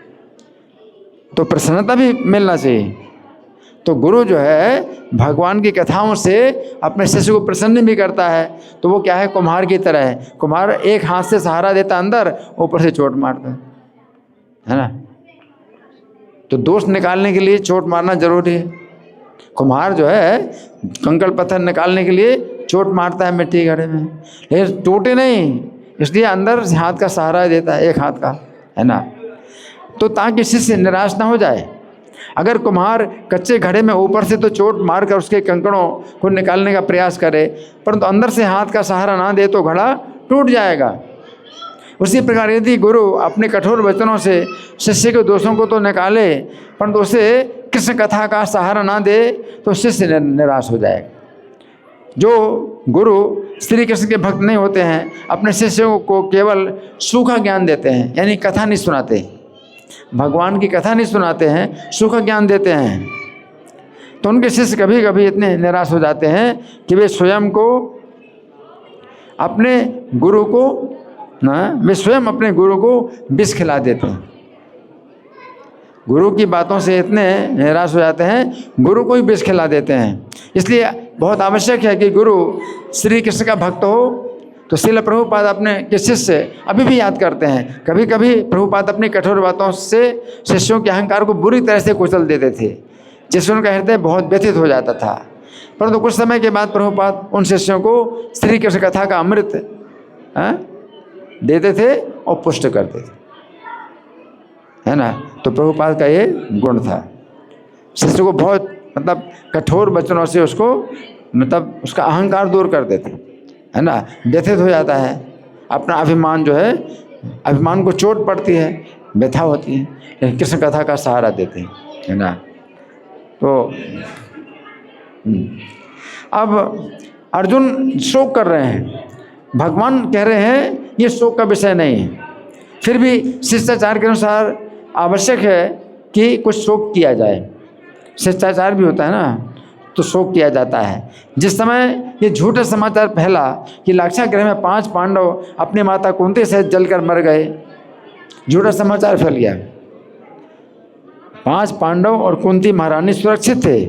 तो प्रसन्नता भी मिलना चाहिए। तो गुरु जो है भगवान की कथाओं से अपने शिष्य को प्रसन्न भी करता है। तो वो क्या है? कुम्हार की तरह है। कुम्हार एक हाथ से सहारा देता अंदर, ऊपर से चोट मारता है ना। तो दोष निकालने के लिए चोट मारना जरूरी है। कुम्हार जो है कंकड़ पत्थर निकालने के लिए चोट मारता है मिट्टी घड़े में, लेकिन टूटे नहीं, इसलिए अंदर हाथ का सहारा देता है, एक हाथ का, है ना। तो ताकि शिष्य निराश ना हो जाए। अगर कुम्हार कच्चे घड़े में ऊपर से तो चोट मारकर उसके कंकड़ों को निकालने का प्रयास करे, परंतु अंदर से हाथ का सहारा ना दे तो घड़ा टूट जाएगा। उसी प्रकार यदि गुरु अपने कठोर वचनों से शिष्य के दोषों को तो निकाले, परंतु उसे कृष्ण कथा का सहारा ना दे तो शिष्य निराश हो जाएगा। जो गुरु श्री कृष्ण के भक्त नहीं होते हैं, अपने शिष्यों को केवल सूखा ज्ञान देते हैं, यानी कथा नहीं सुनाते, भगवान की कथा नहीं सुनाते हैं, सूखा ज्ञान देते हैं, तो उनके शिष्य कभी कभी इतने निराश हो जाते हैं कि वे स्वयं अपने गुरु को विष खिला देते हैं। गुरु की बातों से इतने निराश हो जाते हैं, गुरु को ही विष खिला देते हैं। इसलिए बहुत आवश्यक है कि गुरु श्री कृष्ण का भक्त हो। तो श्रील प्रभुपाद अपने के शिष्य अभी भी याद करते हैं, कभी कभी प्रभुपाद अपनी कठोर बातों से शिष्यों के अहंकार को बुरी तरह से कुचल देते थे, जिससे उनका हृदय बहुत व्यथित हो जाता था। परंतु कुछ समय के बाद प्रभुपाद उन शिष्यों को श्री कृष्ण कथा का अमृत देते थे और पुष्ट करते थे, है ना। तो प्रभुपाद का ये गुण था, शिष्य को बहुत कठोर वचनों से उसको उसका अहंकार दूर कर देते, है ना। व्यथित हो जाता है, अपना अभिमान जो है, अभिमान को चोट पड़ती है, व्यथा होती है, लेकिन कृष्ण कथा का सहारा देते हैं, है ना। तो अब अर्जुन शोक कर रहे हैं, भगवान कह रहे हैं ये शोक का विषय नहीं है, फिर भी शिष्टाचार के अनुसार आवश्यक है कि कुछ शोक किया जाए। शिष्टाचार भी होता है ना, तो शोक किया जाता है। जिस समय ये झूठा समाचार फैला कि लाक्षागृह में 5 पांडव अपनी माता कुंती से जलकर मर गए, झूठा समाचार फैल गया। 5 पांडव और कुंती महारानी सुरक्षित थे,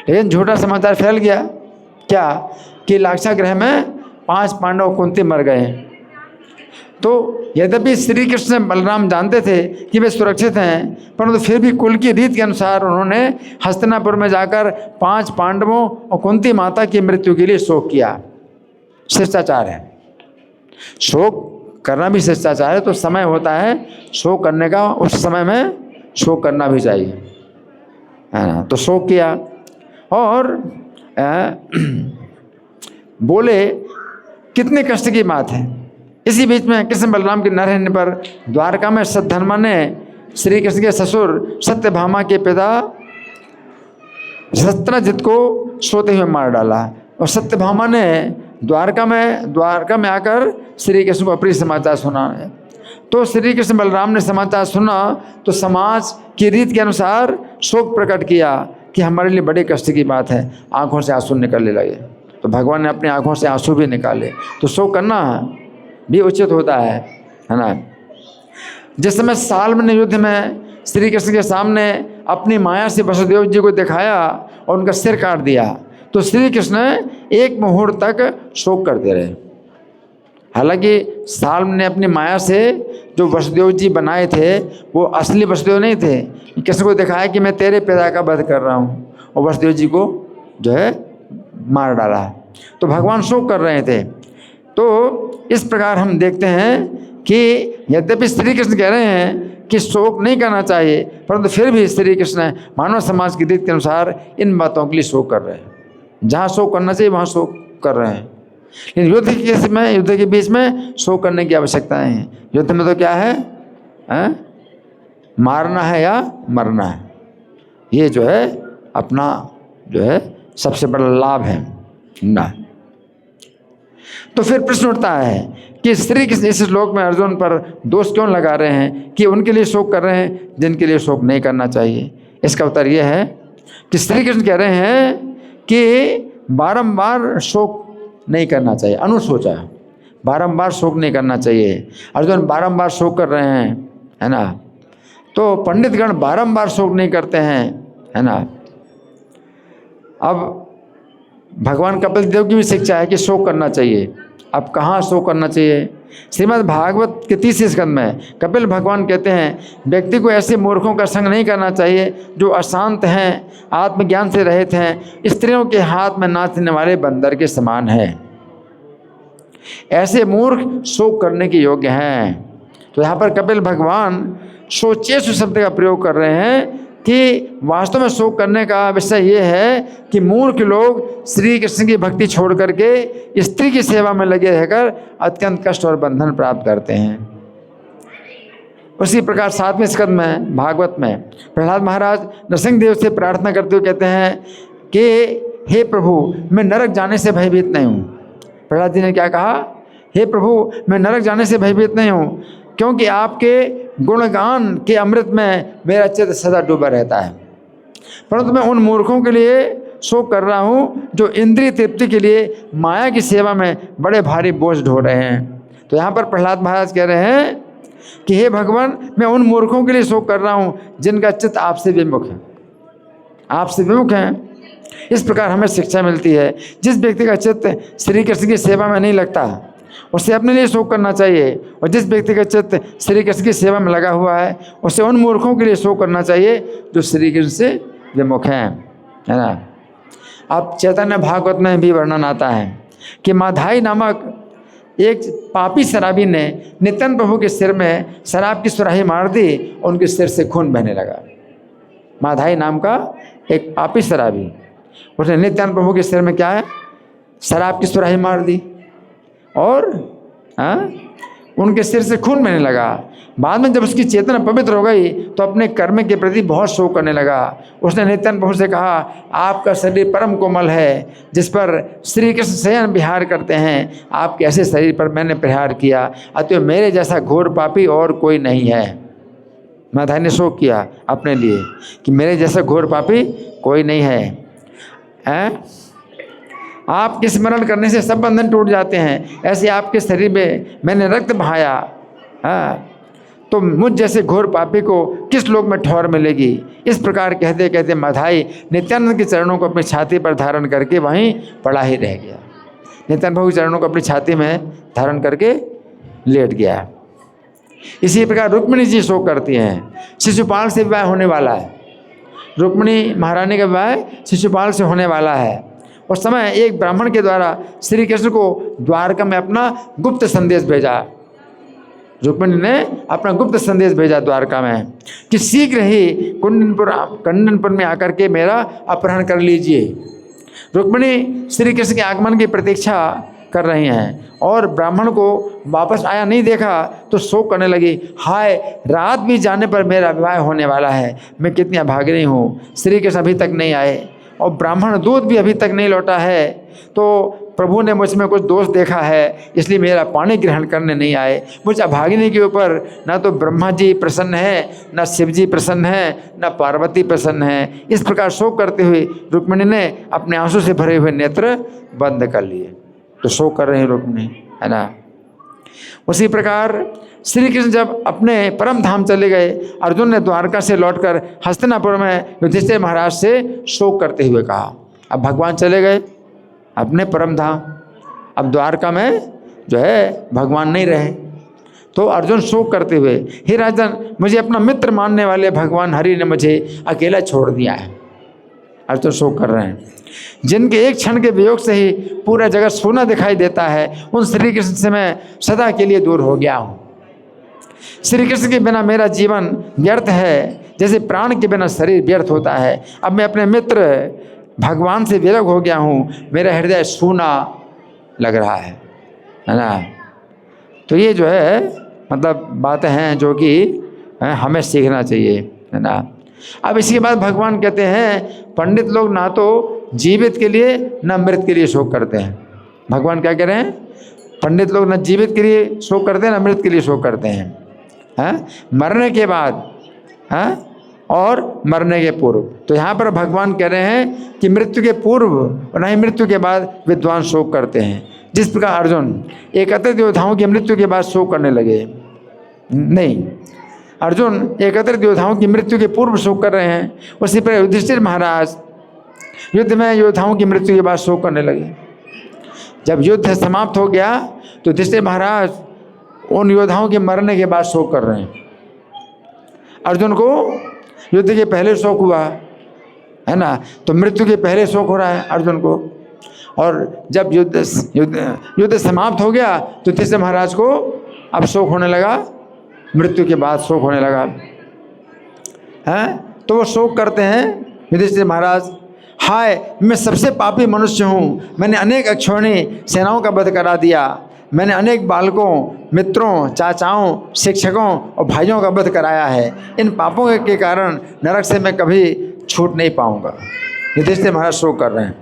लेकिन झूठा समाचार फैल गया क्या कि लाक्षागृह में 5 पांडव कुंती मर गए। तो यद्यपि श्री कृष्ण बलराम जानते थे कि वे सुरक्षित हैं, परंतु फिर भी कुल की रीत के अनुसार उन्होंने हस्तिनापुर में जाकर 5 पांडवों और कुंती माता की मृत्यु के लिए शोक किया। शिष्टाचार है, शोक करना भी शिष्टाचार है। तो समय होता है शोक करने का, उस समय में शोक करना भी चाहिए, है ना। तो शोक किया और बोले कितने कष्ट की बात है। इसी बीच में कृष्ण बलराम के न रहने पर द्वारका में सत्यधर्मा ने श्री कृष्ण के ससुर सत्यभामा के पिता सत्यजित को सोते हुए मार डाला, और सत्यभामा ने द्वारका में आकर श्री कृष्ण को अप्रिय समाचार सुना। तो श्री कृष्ण बलराम ने समाचार सुना तो समाज की रीत के अनुसार शोक प्रकट किया कि हमारे लिए बड़े कष्ट की बात है, आंखों से आंसू निकलने लगे। तो भगवान ने अपनी आंखों से आंसू भी निकाले। तो शोक करना भी उचित होता है ना। जिस समय साल्व ने युद्ध में श्री कृष्ण के सामने अपनी माया से वसुदेव जी को दिखाया और उनका सिर काट दिया, तो श्री कृष्ण एक मुहूर्त तक शोक करते रहे। हालांकि साल्व ने अपनी माया से जो वसुदेव जी बनाए थे वो असली वसुदेव नहीं थे, कृष्ण को दिखाया कि मैं तेरे पिता का वध कर रहा हूँ, और वसुदेव जी को जो है मार डाला। तो भगवान शोक कर रहे थे। तो इस प्रकार हम देखते हैं कि यद्यपि श्री कृष्ण कह रहे हैं कि शोक नहीं करना चाहिए, परंतु फिर भी श्री कृष्ण मानव समाज की रीत के अनुसार इन बातों के लिए शोक कर रहे हैं। जहाँ शोक करना चाहिए वहाँ शोक कर रहे हैं, लेकिन युद्ध के बीच में शोक करने की आवश्यकता नहीं है। युद्ध में तो क्या है? मारना है या मरना है, ये जो है अपना जो है सबसे बड़ा लाभ है ना। तो फिर प्रश्न उठता है कि श्री कृष्ण इस श्लोक में अर्जुन पर दोष क्यों लगा रहे हैं कि उनके लिए शोक कर रहे हैं जिनके लिए शोक नहीं करना चाहिए। इसका उत्तर यह है कि श्री कृष्ण कह रहे हैं कि बारंबार शोक नहीं करना चाहिए, अनुशोचा, बारंबार शोक नहीं करना चाहिए। अर्जुन बारंबार शोक कर रहे हैं, है ना। तो पंडितगण बारंबार शोक नहीं करते हैं, है ना। अब भगवान कपिल देव की भी शिक्षा है कि शोक करना चाहिए। अब कहाँ शोक करना चाहिए? श्रीमद् भागवत के 30 स्कंद में कपिल भगवान कहते हैं व्यक्ति को ऐसे मूर्खों का संग नहीं करना चाहिए जो अशांत हैं, आत्मज्ञान से रहित हैं, स्त्रियों के हाथ में नाचने वाले बंदर के समान हैं। ऐसे मूर्ख शोक करने के योग्य हैं, तो यहाँ पर कपिल भगवान शोचेषु शब्द का प्रयोग कर रहे हैं कि वास्तव में शोक करने का विषय ये है कि मूर्ख लोग श्री कृष्ण की भक्ति छोड़ करके स्त्री की सेवा में लगे रहकर अत्यंत कष्ट और बंधन प्राप्त करते हैं। उसी प्रकार 7वें स्कंद में भागवत में प्रहलाद महाराज नरसिंहदेव से प्रार्थना करते हुए कहते हैं कि हे प्रभु, मैं नरक जाने से भयभीत नहीं हूँ। प्रहलाद जी ने क्या कहा? हे प्रभु, मैं नरक जाने से भयभीत नहीं हूँ, क्योंकि आपके गुणगान के अमृत में मेरा चित्त सदा डूबा रहता है। परंतु मैं उन मूर्खों के लिए शोक कर रहा हूँ जो इंद्रिय तृप्ति के लिए माया की सेवा में बड़े भारी बोझ ढो रहे हैं। तो यहाँ पर प्रहलाद महाराज कह रहे हैं कि हे भगवान, मैं उन मूर्खों के लिए शोक कर रहा हूँ जिनका चित्त आपसे विमुख है, आपसे विमुख है। इस प्रकार हमें शिक्षा मिलती है, जिस व्यक्ति का चित्त श्री कृष्ण की सेवा में नहीं लगता उसे अपने लिए शोक करना चाहिए, और जिस व्यक्ति का चित्त श्री कृष्ण की सेवा में लगा हुआ है उसे उन मूर्खों के लिए शोक करना चाहिए जो श्री कृष्ण से विमुख हैं, है ना। अब चैतन्य भागवत में भी वर्णन आता है कि माधाई नामक एक पापी शराबी ने नित्यानंद प्रभु के सिर में शराब की सुराही मार दी, उनके सिर से खून बहने लगा। माधाई नाम का एक पापी शराबी, उसने नित्यानंद प्रभु के सिर में क्या है, शराब की सुराही मार दी और उनके सिर से खून बहने लगा। बाद में जब उसकी चेतना पवित्र हो गई तो अपने कर्म के प्रति बहुत शोक करने लगा। उसने नित्यानंद प्रभु से कहा, आपका शरीर परम कोमल है, जिस पर श्री कृष्ण शयन विहार करते हैं, आपके ऐसे शरीर पर मैंने प्रहार किया, अतः मेरे जैसा घोर पापी और कोई नहीं है। माधाई ने शोक किया अपने लिए कि मेरे जैसा घोर पापी कोई नहीं है। आपके स्मरण करने से सब बंधन टूट जाते हैं, ऐसे आपके शरीर में मैंने रक्त बहाया, तो मुझ जैसे घोर पापी को किस लोक में ठौर मिलेगी। इस प्रकार कहते कहते माधाई नित्यानंद के चरणों को अपनी छाती पर धारण करके वहीं पड़ा ही रह गया। नित्यानंद प्रभु के चरणों को अपनी छाती में धारण करके लेट गया। इसी प्रकार रुक्मिणी जी शोक करती हैं। शिशुपाल से विवाह होने वाला है, रुक्मिणी महारानी का विवाह शिशुपाल से होने वाला है। उस समय एक ब्राह्मण के द्वारा श्री कृष्ण को द्वारका में अपना गुप्त संदेश भेजा। रुक्मिणी ने अपना गुप्त संदेश भेजा द्वारका में कि शीघ्र ही कुंडनपुर में आकर के मेरा अपहरण कर लीजिए। रुक्मिणी श्री कृष्ण के आगमन की प्रतीक्षा कर रही हैं और ब्राह्मण को वापस आया नहीं देखा तो शोक करने लगी, हाय, रात भी जाने पर मेरा विवाह होने वाला है, मैं कितनी अभागिनी हूँ, श्री कृष्ण अभी तक नहीं आए और ब्राह्मण दूध भी अभी तक नहीं लौटा है, तो प्रभु ने मुझ में कुछ दोष देखा है, इसलिए मेरा पानी ग्रहण करने नहीं आए। मुझ अभागिनी के ऊपर ना तो ब्रह्मा जी प्रसन्न है, ना शिव जी प्रसन्न है, ना पार्वती प्रसन्न है। इस प्रकार शोक करते हुए रुक्मिणी ने अपने आंसू से भरे हुए नेत्र बंद कर लिए। तो शोक कर रहे हैं रुक्मिणी, है ना। उसी प्रकार श्री कृष्ण जब अपने परम धाम चले गए, अर्जुन ने द्वारका से लौटकर हस्तिनापुर में युधिष्ठिर महाराज से शोक करते हुए कहा, अब भगवान चले गए अपने परम धाम, अब द्वारका में जो है भगवान नहीं रहे। तो अर्जुन शोक करते हुए, हे राजन, मुझे अपना मित्र मानने वाले भगवान हरि ने मुझे अकेला छोड़ दिया है। अर्जुन शोक कर रहे हैं। जिनके एक क्षण के वियोग से ही पूरा जगत सोना दिखाई देता है, उन श्री कृष्ण से मैं सदा के लिए दूर हो गया हूँ। श्री कृष्ण के बिना मेरा जीवन व्यर्थ है, जैसे प्राण के बिना शरीर व्यर्थ होता है। अब मैं अपने मित्र भगवान से विरग हो गया हूँ, मेरा हृदय सूना लग रहा है ना। तो ये जो है मतलब बातें हैं जो कि हमें सीखना चाहिए, है ना। अब इसके बाद भगवान कहते हैं, पंडित लोग ना तो जीवित के लिए ना मृत के लिए शोक करते हैं। भगवान क्या कह रहे हैं, पंडित लोग ना जीवित के लिए शोक करते हैं ना मृत के लिए शोक करते हैं, मरने के बाद और मरने के पूर्व। तो यहाँ पर भगवान कह रहे हैं कि मृत्यु के पूर्व और नहीं मृत्यु के बाद विद्वान शोक करते हैं। जिस प्रकार अर्जुन एकत्रित योद्धाओं की मृत्यु के बाद शोक करने लगे, नहीं, अर्जुन एकत्रित योद्धाओं की मृत्यु के पूर्व शोक कर रहे हैं। उसी पर युधिष्ठिर महाराज युद्ध में योद्धाओं की मृत्यु के बाद शोक करने लगे। जब युद्ध समाप्त हो गया तो युधिष्ठिर महाराज उन योद्धाओं के मरने के बाद शोक कर रहे हैं। अर्जुन को युद्ध के पहले शोक हुआ, है ना, तो मृत्यु के पहले शोक हो रहा है अर्जुन को। और जब युद्ध समाप्त हो गया तो युधिष्ठिर महाराज को अब शोक होने लगा मृत्यु के बाद शोक होने लगा है। तो वो शोक करते हैं युधिष्ठिर महाराज, हाय मैं सबसे पापी मनुष्य हूँ, मैंने अनेक अक्षौहिणी सेनाओं का वध करा दिया, मैंने अनेक बालकों, मित्रों, चाचाओं, शिक्षकों और भाइयों का वध कराया है, इन पापों के कारण नरक से मैं कभी छूट नहीं पाऊंगा। युधिष्ठिर महाराज शोक कर रहे हैं।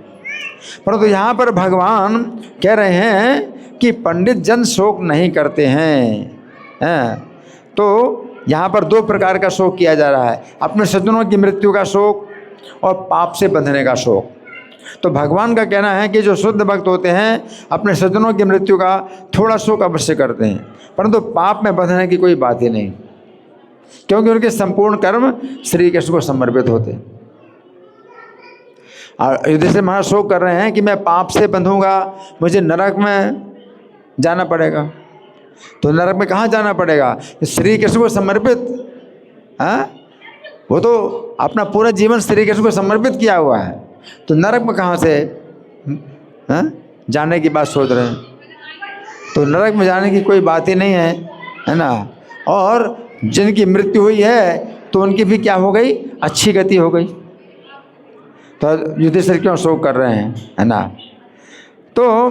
परंतु यहाँ पर भगवान कह रहे हैं कि पंडित जन शोक नहीं करते हैं। तो यहाँ पर दो प्रकार का शोक किया जा रहा है, अपने सज्जनों की मृत्यु का शोक और पाप से बंधने का शोक। तो भगवान का कहना है कि जो शुद्ध भक्त होते हैं अपने सज्जनों की मृत्यु का थोड़ा शोक अवश्य करते हैं, परंतु पाप में बंधने की कोई बात ही नहीं, क्योंकि उनके संपूर्ण कर्म श्री कृष्ण को समर्पित होते हैं। और युधिष्ठिर महाराज शोक कर रहे हैं कि मैं पाप से बंधूंगा, मुझे नरक में जाना पड़ेगा। तो नरक में कहाँ जाना पड़ेगा? श्री कृष्ण को समर्पित, वो तो अपना पूरा जीवन श्री कृष्ण को समर्पित किया हुआ है, तो नरक में कहाँ से जाने की बात सोच रहे हैं? तो नरक में जाने की कोई बात ही नहीं है ना। और जिनकी मृत्यु हुई है तो उनकी भी क्या हो गई? अच्छी गति हो गई। तो युधिष्ठिर क्यों शोक कर रहे हैं, है ना। तो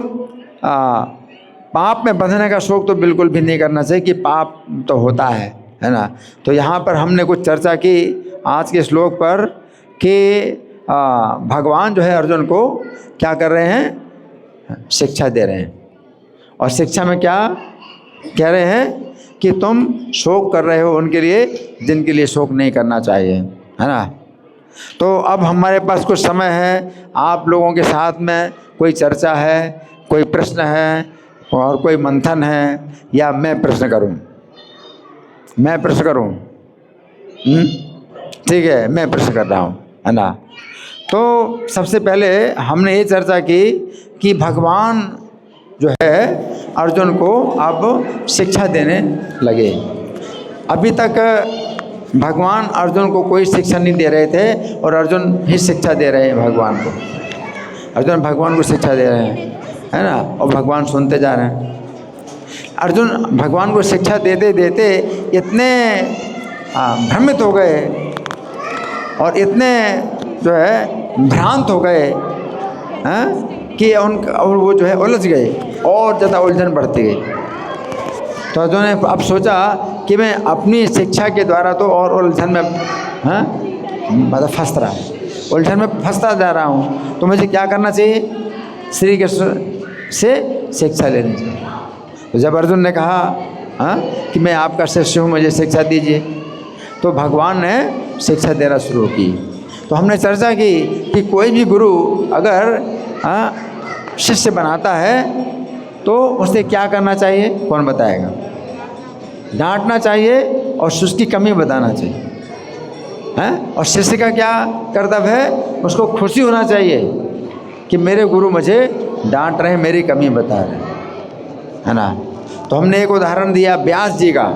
पाप में बंधने का शोक तो बिल्कुल भी नहीं करना चाहिए कि पाप तो होता है ना। तो यहाँ पर हमने कुछ चर्चा की आज के श्लोक पर कि भगवान जो है अर्जुन को क्या कर रहे हैं? शिक्षा दे रहे हैं। और शिक्षा में क्या कह रहे हैं कि तुम शोक कर रहे हो उनके लिए जिनके लिए शोक नहीं करना चाहिए, है ना। तो अब हमारे पास कुछ समय है, आप लोगों के साथ में कोई चर्चा है, कोई प्रश्न है और कोई मंथन है, या मैं प्रश्न करूं? मैं प्रश्न करूं? ठीक है, मैं प्रश्न कर रहा हूं, है ना। तो सबसे पहले हमने ये चर्चा की कि भगवान जो है अर्जुन को अब शिक्षा देने लगे। अभी तक भगवान अर्जुन को कोई शिक्षा नहीं दे रहे थे और अर्जुन ही शिक्षा दे रहे हैं भगवान को। अर्जुन भगवान को शिक्षा दे रहे हैं, है ना, और भगवान सुनते जा रहे हैं। अर्जुन भगवान को शिक्षा देते देते इतने भ्रमित हो गए और इतने जो है भ्रांत हो गए कि और वो जो है उलझ गए और ज़्यादा उलझन बढ़ती गई। तो अर्जुन ने अब सोचा कि मैं अपनी शिक्षा के द्वारा तो और उलझन में मतलब फंस रहा हूँ, उलझन में फंसता जा रहा हूँ, तो मुझे क्या करना चाहिए? श्री कृष्ण से शिक्षा लेनी चाहिए। तो जब अर्जुन ने कहा कि मैं आपका शिष्य हूँ, मुझे शिक्षा दीजिए, तो भगवान ने शिक्षा देना शुरू की। तो हमने चर्चा की कि कोई भी गुरु अगर शिष्य बनाता है तो उसे क्या करना चाहिए? कौन बताएगा? डांटना चाहिए और उसकी कमी बताना चाहिए, हैं? और शिष्य का क्या कर्तव्य है? उसको खुशी होना चाहिए कि मेरे गुरु मुझे डांट रहे हैं, मेरी कमी बता रहे हैं, है ना। तो हमने एक उदाहरण दिया व्यास जी का।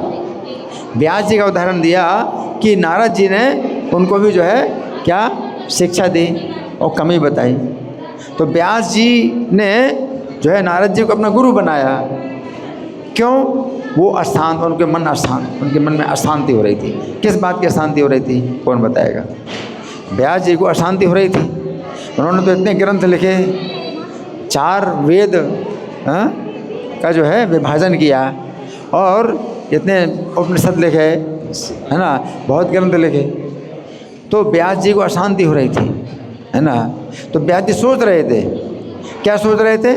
व्यास जी का उदाहरण दिया कि नारद जी ने उनको भी जो है क्या शिक्षा दी और कमी बताई। तो व्यास जी ने जो है नारद जी को अपना गुरु बनाया। क्यों? वो अशांत, उनके मन में अशांति हो रही थी। किस बात की अशांति हो रही थी? कौन बताएगा? व्यास जी को अशांति हो रही थी। उन्होंने तो इतने ग्रंथ लिखे, 4 वेद का जो है विभाजन किया और इतने उपनिषद लिखे, है ना, बहुत ग्रंथ लिखे। तो व्यास जी को अशांति हो रही थी, है ना। तो व्यास जी सोच रहे थे, क्या सोच रहे थे?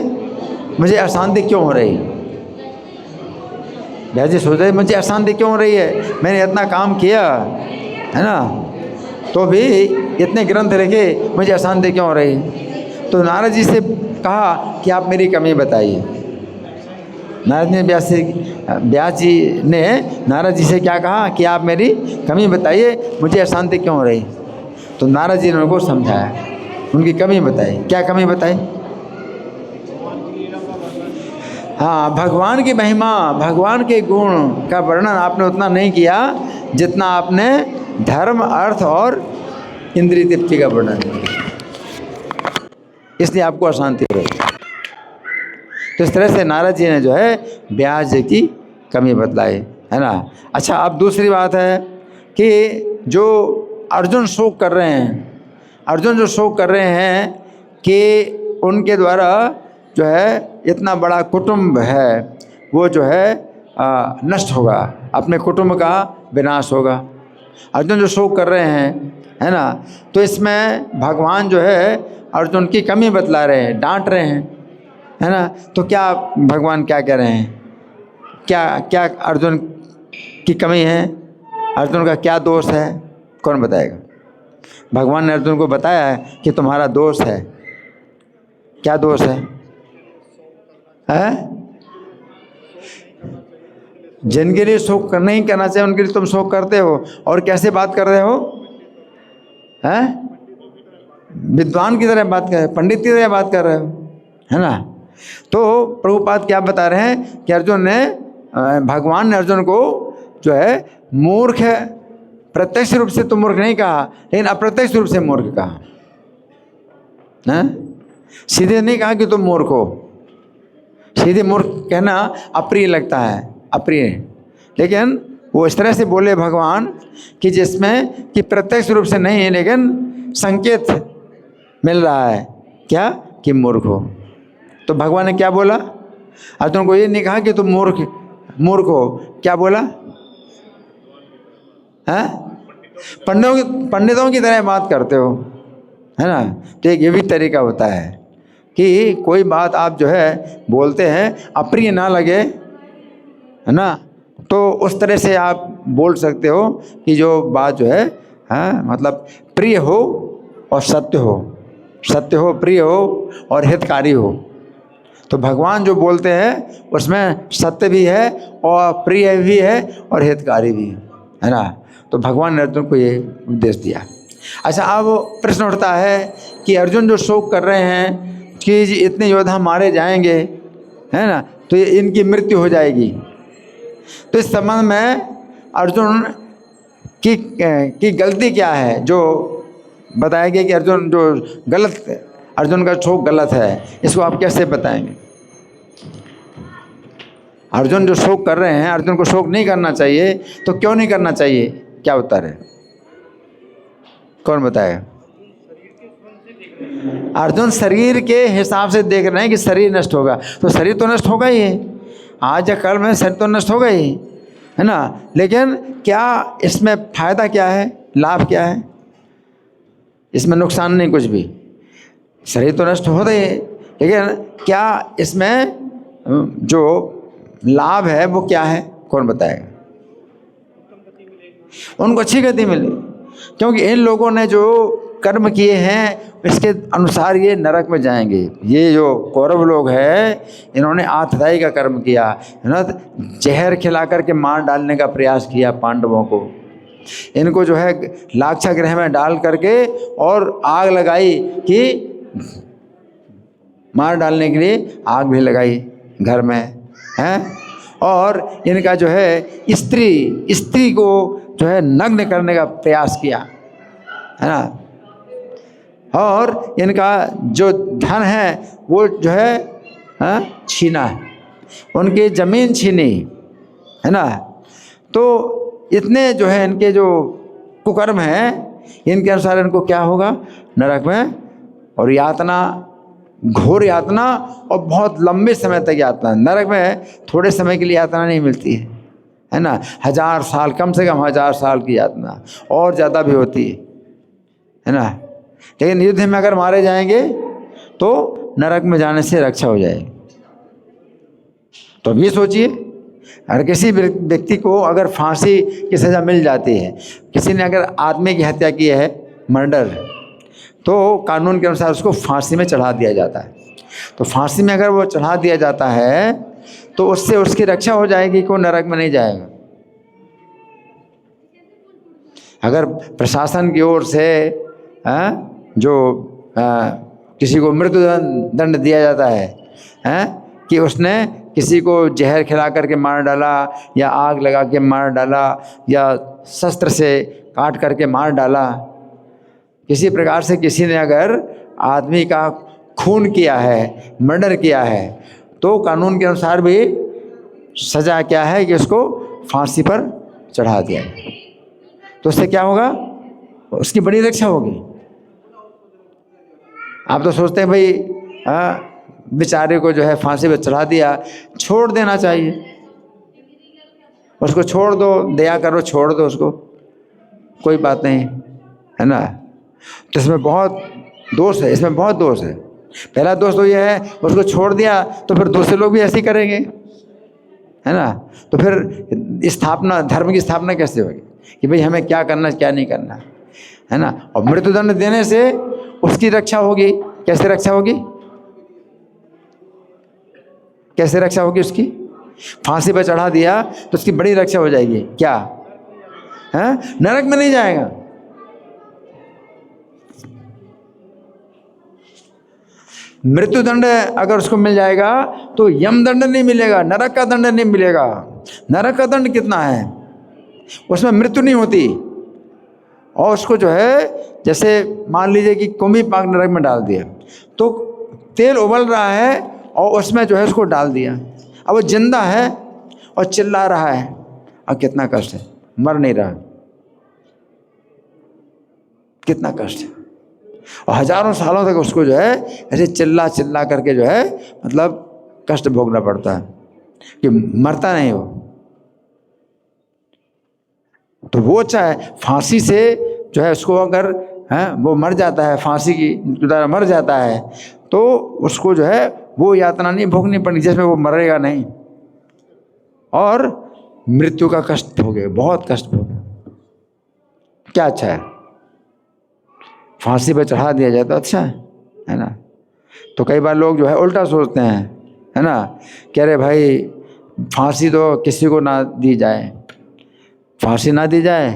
मुझे अशांति क्यों हो रही? व्यास जी सोच रहे मुझे अशांति क्यों हो रही है? मैंने इतना काम किया, है ना, तो भी इतने ग्रंथ लिखे, मुझे अशांति क्यों हो रही? तो नारद जी से कहा कि आप मेरी कमी बताइए। नारद ने व्यास जी ने नारद जी से क्या कहा कि आप मेरी कमी बताइए, मुझे अशांति क्यों हो रही? तो नारद जी ने उनको समझाया, उनकी कमी बताई। क्या कमी बताई? हाँ, भगवान की महिमा, भगवान के गुण का वर्णन आपने उतना नहीं किया जितना आपने धर्म, अर्थ और इंद्रिय तृप्ति का वर्णन किया, इसलिए आपको अशांति हो रही। तो इस तरह से नारद जी ने जो है व्यास जी की कमी बतलाई। है ना। अच्छा, अब दूसरी बात है कि जो अर्जुन शोक कर रहे हैं, अर्जुन जो शोक कर रहे हैं कि उनके द्वारा जो है इतना बड़ा कुटुंब है वो जो है नष्ट होगा, अपने कुटुंब का विनाश होगा। अर्जुन जो शोक कर रहे हैं, है ना, तो इसमें भगवान जो है अर्जुन की कमी बतला रहे हैं, डांट रहे हैं, है ना। तो क्या भगवान क्या कह रहे हैं, क्या क्या अर्जुन की कमी है, अर्जुन का क्या दोष है, कौन बताएगा? भगवान ने अर्जुन को बताया है कि तुम्हारा दोष है। क्या दोष है? जिनके लिए शोक नहीं करना चाहिए उनके लिए तुम शोक करते हो, और कैसे बात कर रहे हो? हैं? विद्वान की तरह बात कर रहे हो, पंडित की तरह बात कर रहे हो, है ना। तो प्रभुपाद क्या बता रहे हैं कि अर्जुन ने, भगवान ने अर्जुन को जो है मूर्ख, प्रत्यक्ष रूप से तो मूर्ख नहीं कहा, लेकिन अप्रत्यक्ष रूप से मूर्ख कहा, है? सीधे नहीं कहा कि तुम मूर्ख हो। सीधे मूर्ख कहना अप्रिय लगता है, अप्रिय, लेकिन वो इस तरह से बोले भगवान कि जिसमें कि प्रत्यक्ष रूप से नहीं है लेकिन संकेत मिल रहा है, क्या? कि मूर्ख हो। तो भगवान ने क्या बोला? अर्जुन को ये नहीं कहा कि तुम मूर्ख हो, क्या बोला? हैं? पंडितों की तरह बात करते हो, है ना। तो एक ये भी तरीका होता है कि कोई बात आप जो है बोलते हैं अप्रिय ना लगे, है ना, तो उस तरह से आप बोल सकते हो कि जो बात जो है, मतलब प्रिय हो और सत्य हो, सत्य हो, प्रिय हो और हितकारी हो। तो भगवान जो बोलते हैं उसमें सत्य भी है और प्रिय भी है और हितकारी भी है ना। तो भगवान ने अर्जुन को ये उपदेश दिया। अच्छा, अब प्रश्न उठता है कि अर्जुन जो शोक कर रहे हैं कि इतने योद्धा मारे जाएंगे, है ना, तो ये इनकी मृत्यु हो जाएगी। तो इस संबंध में अर्जुन की गलती क्या है जो बताया गया कि अर्जुन जो गलत, अर्जुन का शोक गलत है, इसको आप कैसे बताएंगे? अर्जुन जो शोक कर रहे हैं, अर्जुन को शोक नहीं करना चाहिए, तो क्यों नहीं करना चाहिए? क्या उत्तर है, कौन बताएगा? अर्जुन शरीर के हिसाब से देख रहे हैं कि शरीर नष्ट होगा, तो शरीर तो नष्ट होगा ही, आज या कल में शरीर तो नष्ट होगा ही, है ना। लेकिन क्या इसमें फायदा क्या है, लाभ क्या है? इसमें नुकसान नहीं कुछ भी, शरीर तो नष्ट होता ही, लेकिन क्या इसमें जो लाभ है वो क्या है, कौन बताएगा? उनको अच्छी गति मिली, क्योंकि इन लोगों ने जो कर्म किए हैं इसके अनुसार ये नरक में जाएंगे। ये जो कौरव लोग हैं इन्होंने आतताई का कर्म किया, है ना, जहर खिला करके मार डालने का प्रयास किया पांडवों को। इनको जो है लाक्षागृह में डाल करके और आग लगाई कि मार डालने के लिए आग भी लगाई घर में, हैं। और इनका जो है स्त्री को जो है नग्न करने का प्रयास किया, है ना। और इनका जो धन है वो जो है छीना है, उनकी ज़मीन छीनी, है ना। तो इतने जो है इनके जो कुकर्म हैं, इनके अनुसार इनको क्या होगा? नरक में, और यातना, घोर यातना, और बहुत लंबे समय तक यातना। नरक में थोड़े समय के लिए यातना नहीं मिलती है ना, 1000 साल, कम से कम 1000 साल की यातना, और ज़्यादा भी होती है ना। लेकिन युद्ध में अगर मारे जाएंगे तो नरक में जाने से रक्षा हो जाएगी। तो अब ये सोचिए, अगर किसी व्यक्ति को अगर फांसी की सज़ा मिल जाती है, किसी ने अगर आदमी की हत्या की है, मर्डर, तो कानून के अनुसार उसको फांसी में चढ़ा दिया जाता है। तो फांसी में अगर वो चढ़ा दिया जाता है तो उससे उसकी रक्षा हो जाएगी, कोई नरक में नहीं जाएगा। अगर प्रशासन की ओर से जो किसी को मृत्यु दंड दिया जाता है कि उसने किसी को जहर खिला करके मार डाला, या आग लगा के मार डाला, या शस्त्र से काट करके मार डाला, किसी प्रकार से किसी ने अगर आदमी का खून किया है, मर्डर किया है, तो कानून के अनुसार भी सज़ा क्या है कि उसको फांसी पर चढ़ा दिया, तो उससे क्या होगा? उसकी बड़ी रक्षा होगी। आप तो सोचते हैं भाई बेचारे को जो है फांसी पर चढ़ा दिया, छोड़ देना चाहिए, उसको छोड़ दो, दया करो, छोड़ दो उसको, कोई बात नहीं, है ना। तो इसमें बहुत दोष है, इसमें बहुत दोष है। पहला दोष तो यह है, उसको छोड़ दिया तो फिर दूसरे लोग भी ऐसे ही करेंगे, है ना। तो फिर स्थापना, धर्म की स्थापना कैसे होगी कि भाई हमें क्या करना क्या नहीं करना, है ना। और मृत्युदंड देने से उसकी रक्षा होगी। कैसे रक्षा होगी? कैसे रक्षा होगी उसकी? फांसी पर चढ़ा दिया तो उसकी बड़ी रक्षा हो जाएगी। क्या है? नरक में नहीं जाएगा। मृत्युदंड अगर उसको मिल जाएगा तो यमदंड नहीं मिलेगा, नरक का दंड नहीं मिलेगा। नरक का दंड कितना है? उसमें मृत्यु नहीं होती, और उसको जो है, जैसे मान लीजिए कि कुंभी पाक नरक में डाल दिया, तो तेल उबल रहा है और उसमें जो है उसको डाल दिया, अब वो जिंदा है और चिल्ला रहा है, अब कितना कष्ट है, मर नहीं रहा, कितना कष्ट है। और हजारों सालों तक उसको जो है ऐसे चिल्ला चिल्ला करके जो है मतलब कष्ट भोगना पड़ता है कि मरता नहीं हो। तो वो चाहे फांसी से जो है उसको अगर वो मर जाता है, फांसी की द्वारा मर जाता है, तो उसको जो है वो यातना नहीं भोगनी पड़ेगी जिसमें वो मरेगा नहीं, और मृत्यु का कष्ट भोगे, बहुत कष्ट भोगे। क्या अच्छा है? फांसी पे चढ़ा दिया जाए तो अच्छा है ना। तो कई बार लोग जो है उल्टा सोचते हैं, है ना, कह रहे भाई फांसी तो किसी को ना दी जाए, फांसी ना दी जाए,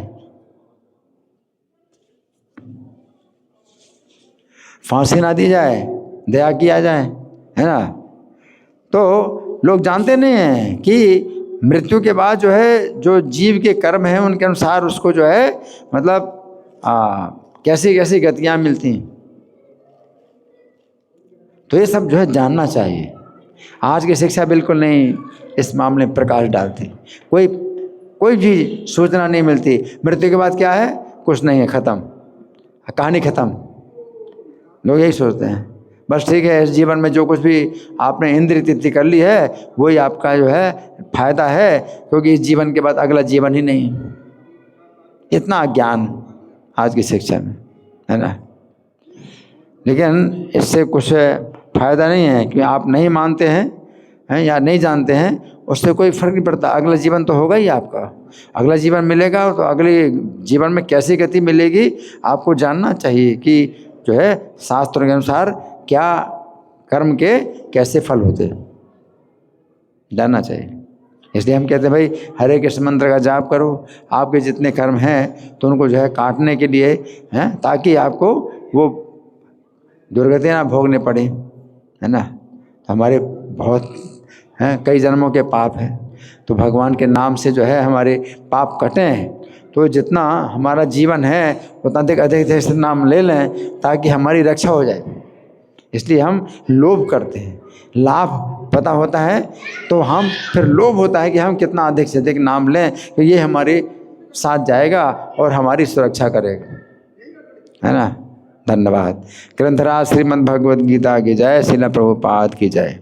फांसी ना दी जाए, दया किया जाए, है ना। तो लोग जानते नहीं हैं कि मृत्यु के बाद जो है जो जीव के कर्म हैं उनके अनुसार उसको जो है मतलब कैसी कैसी गतियाँ मिलती हैं। तो ये सब जो है जानना चाहिए। आज की शिक्षा बिल्कुल नहीं इस मामले में प्रकाश डालती, कोई भी सूचना नहीं मिलती। मृत्यु के बाद क्या है? कुछ नहीं है, ख़त्म, कहानी ख़त्म। लोग यही सोचते हैं बस ठीक है, इस जीवन में जो कुछ भी आपने इंद्रिय तृप्ति कर ली है वही आपका जो है फायदा है, क्योंकि इस जीवन के बाद अगला जीवन ही नहीं। इतना अज्ञान आज की शिक्षा में, है ना। लेकिन इससे कुछ फ़ायदा नहीं है कि आप नहीं मानते हैं या नहीं जानते हैं, उससे कोई फ़र्क नहीं पड़ता। अगला जीवन तो होगा ही आपका, अगला जीवन मिलेगा, तो अगले जीवन में कैसी गति मिलेगी आपको जानना चाहिए कि जो है शास्त्रों के अनुसार क्या कर्म के कैसे फल होते, जानना चाहिए। इसलिए हम कहते हैं भाई हरे कृष्ण मंत्र का जाप करो, आपके जितने कर्म हैं तो उनको जो है काटने के लिए हैं, ताकि आपको वो दुर्गतियाँ ना भोगने पड़े, है ना। तो हमारे बहुत हैं कई जन्मों के पाप हैं, तो भगवान के नाम से जो है हमारे पाप कटें, तो जितना हमारा जीवन है उतना अधिक से नाम ले लें ताकि हमारी रक्षा हो जाए। इसलिए हम लोभ करते हैं, लाभ पता होता है तो हम फिर लोभ होता है कि हम कितना अधिक से अधिक नाम लें तो ये हमारे साथ जाएगा और हमारी सुरक्षा करेगा, है ना। धन्यवाद। ग्रंथराज श्रीमद् भगवद गीता की जय, श्रील प्रभुपाद की जय।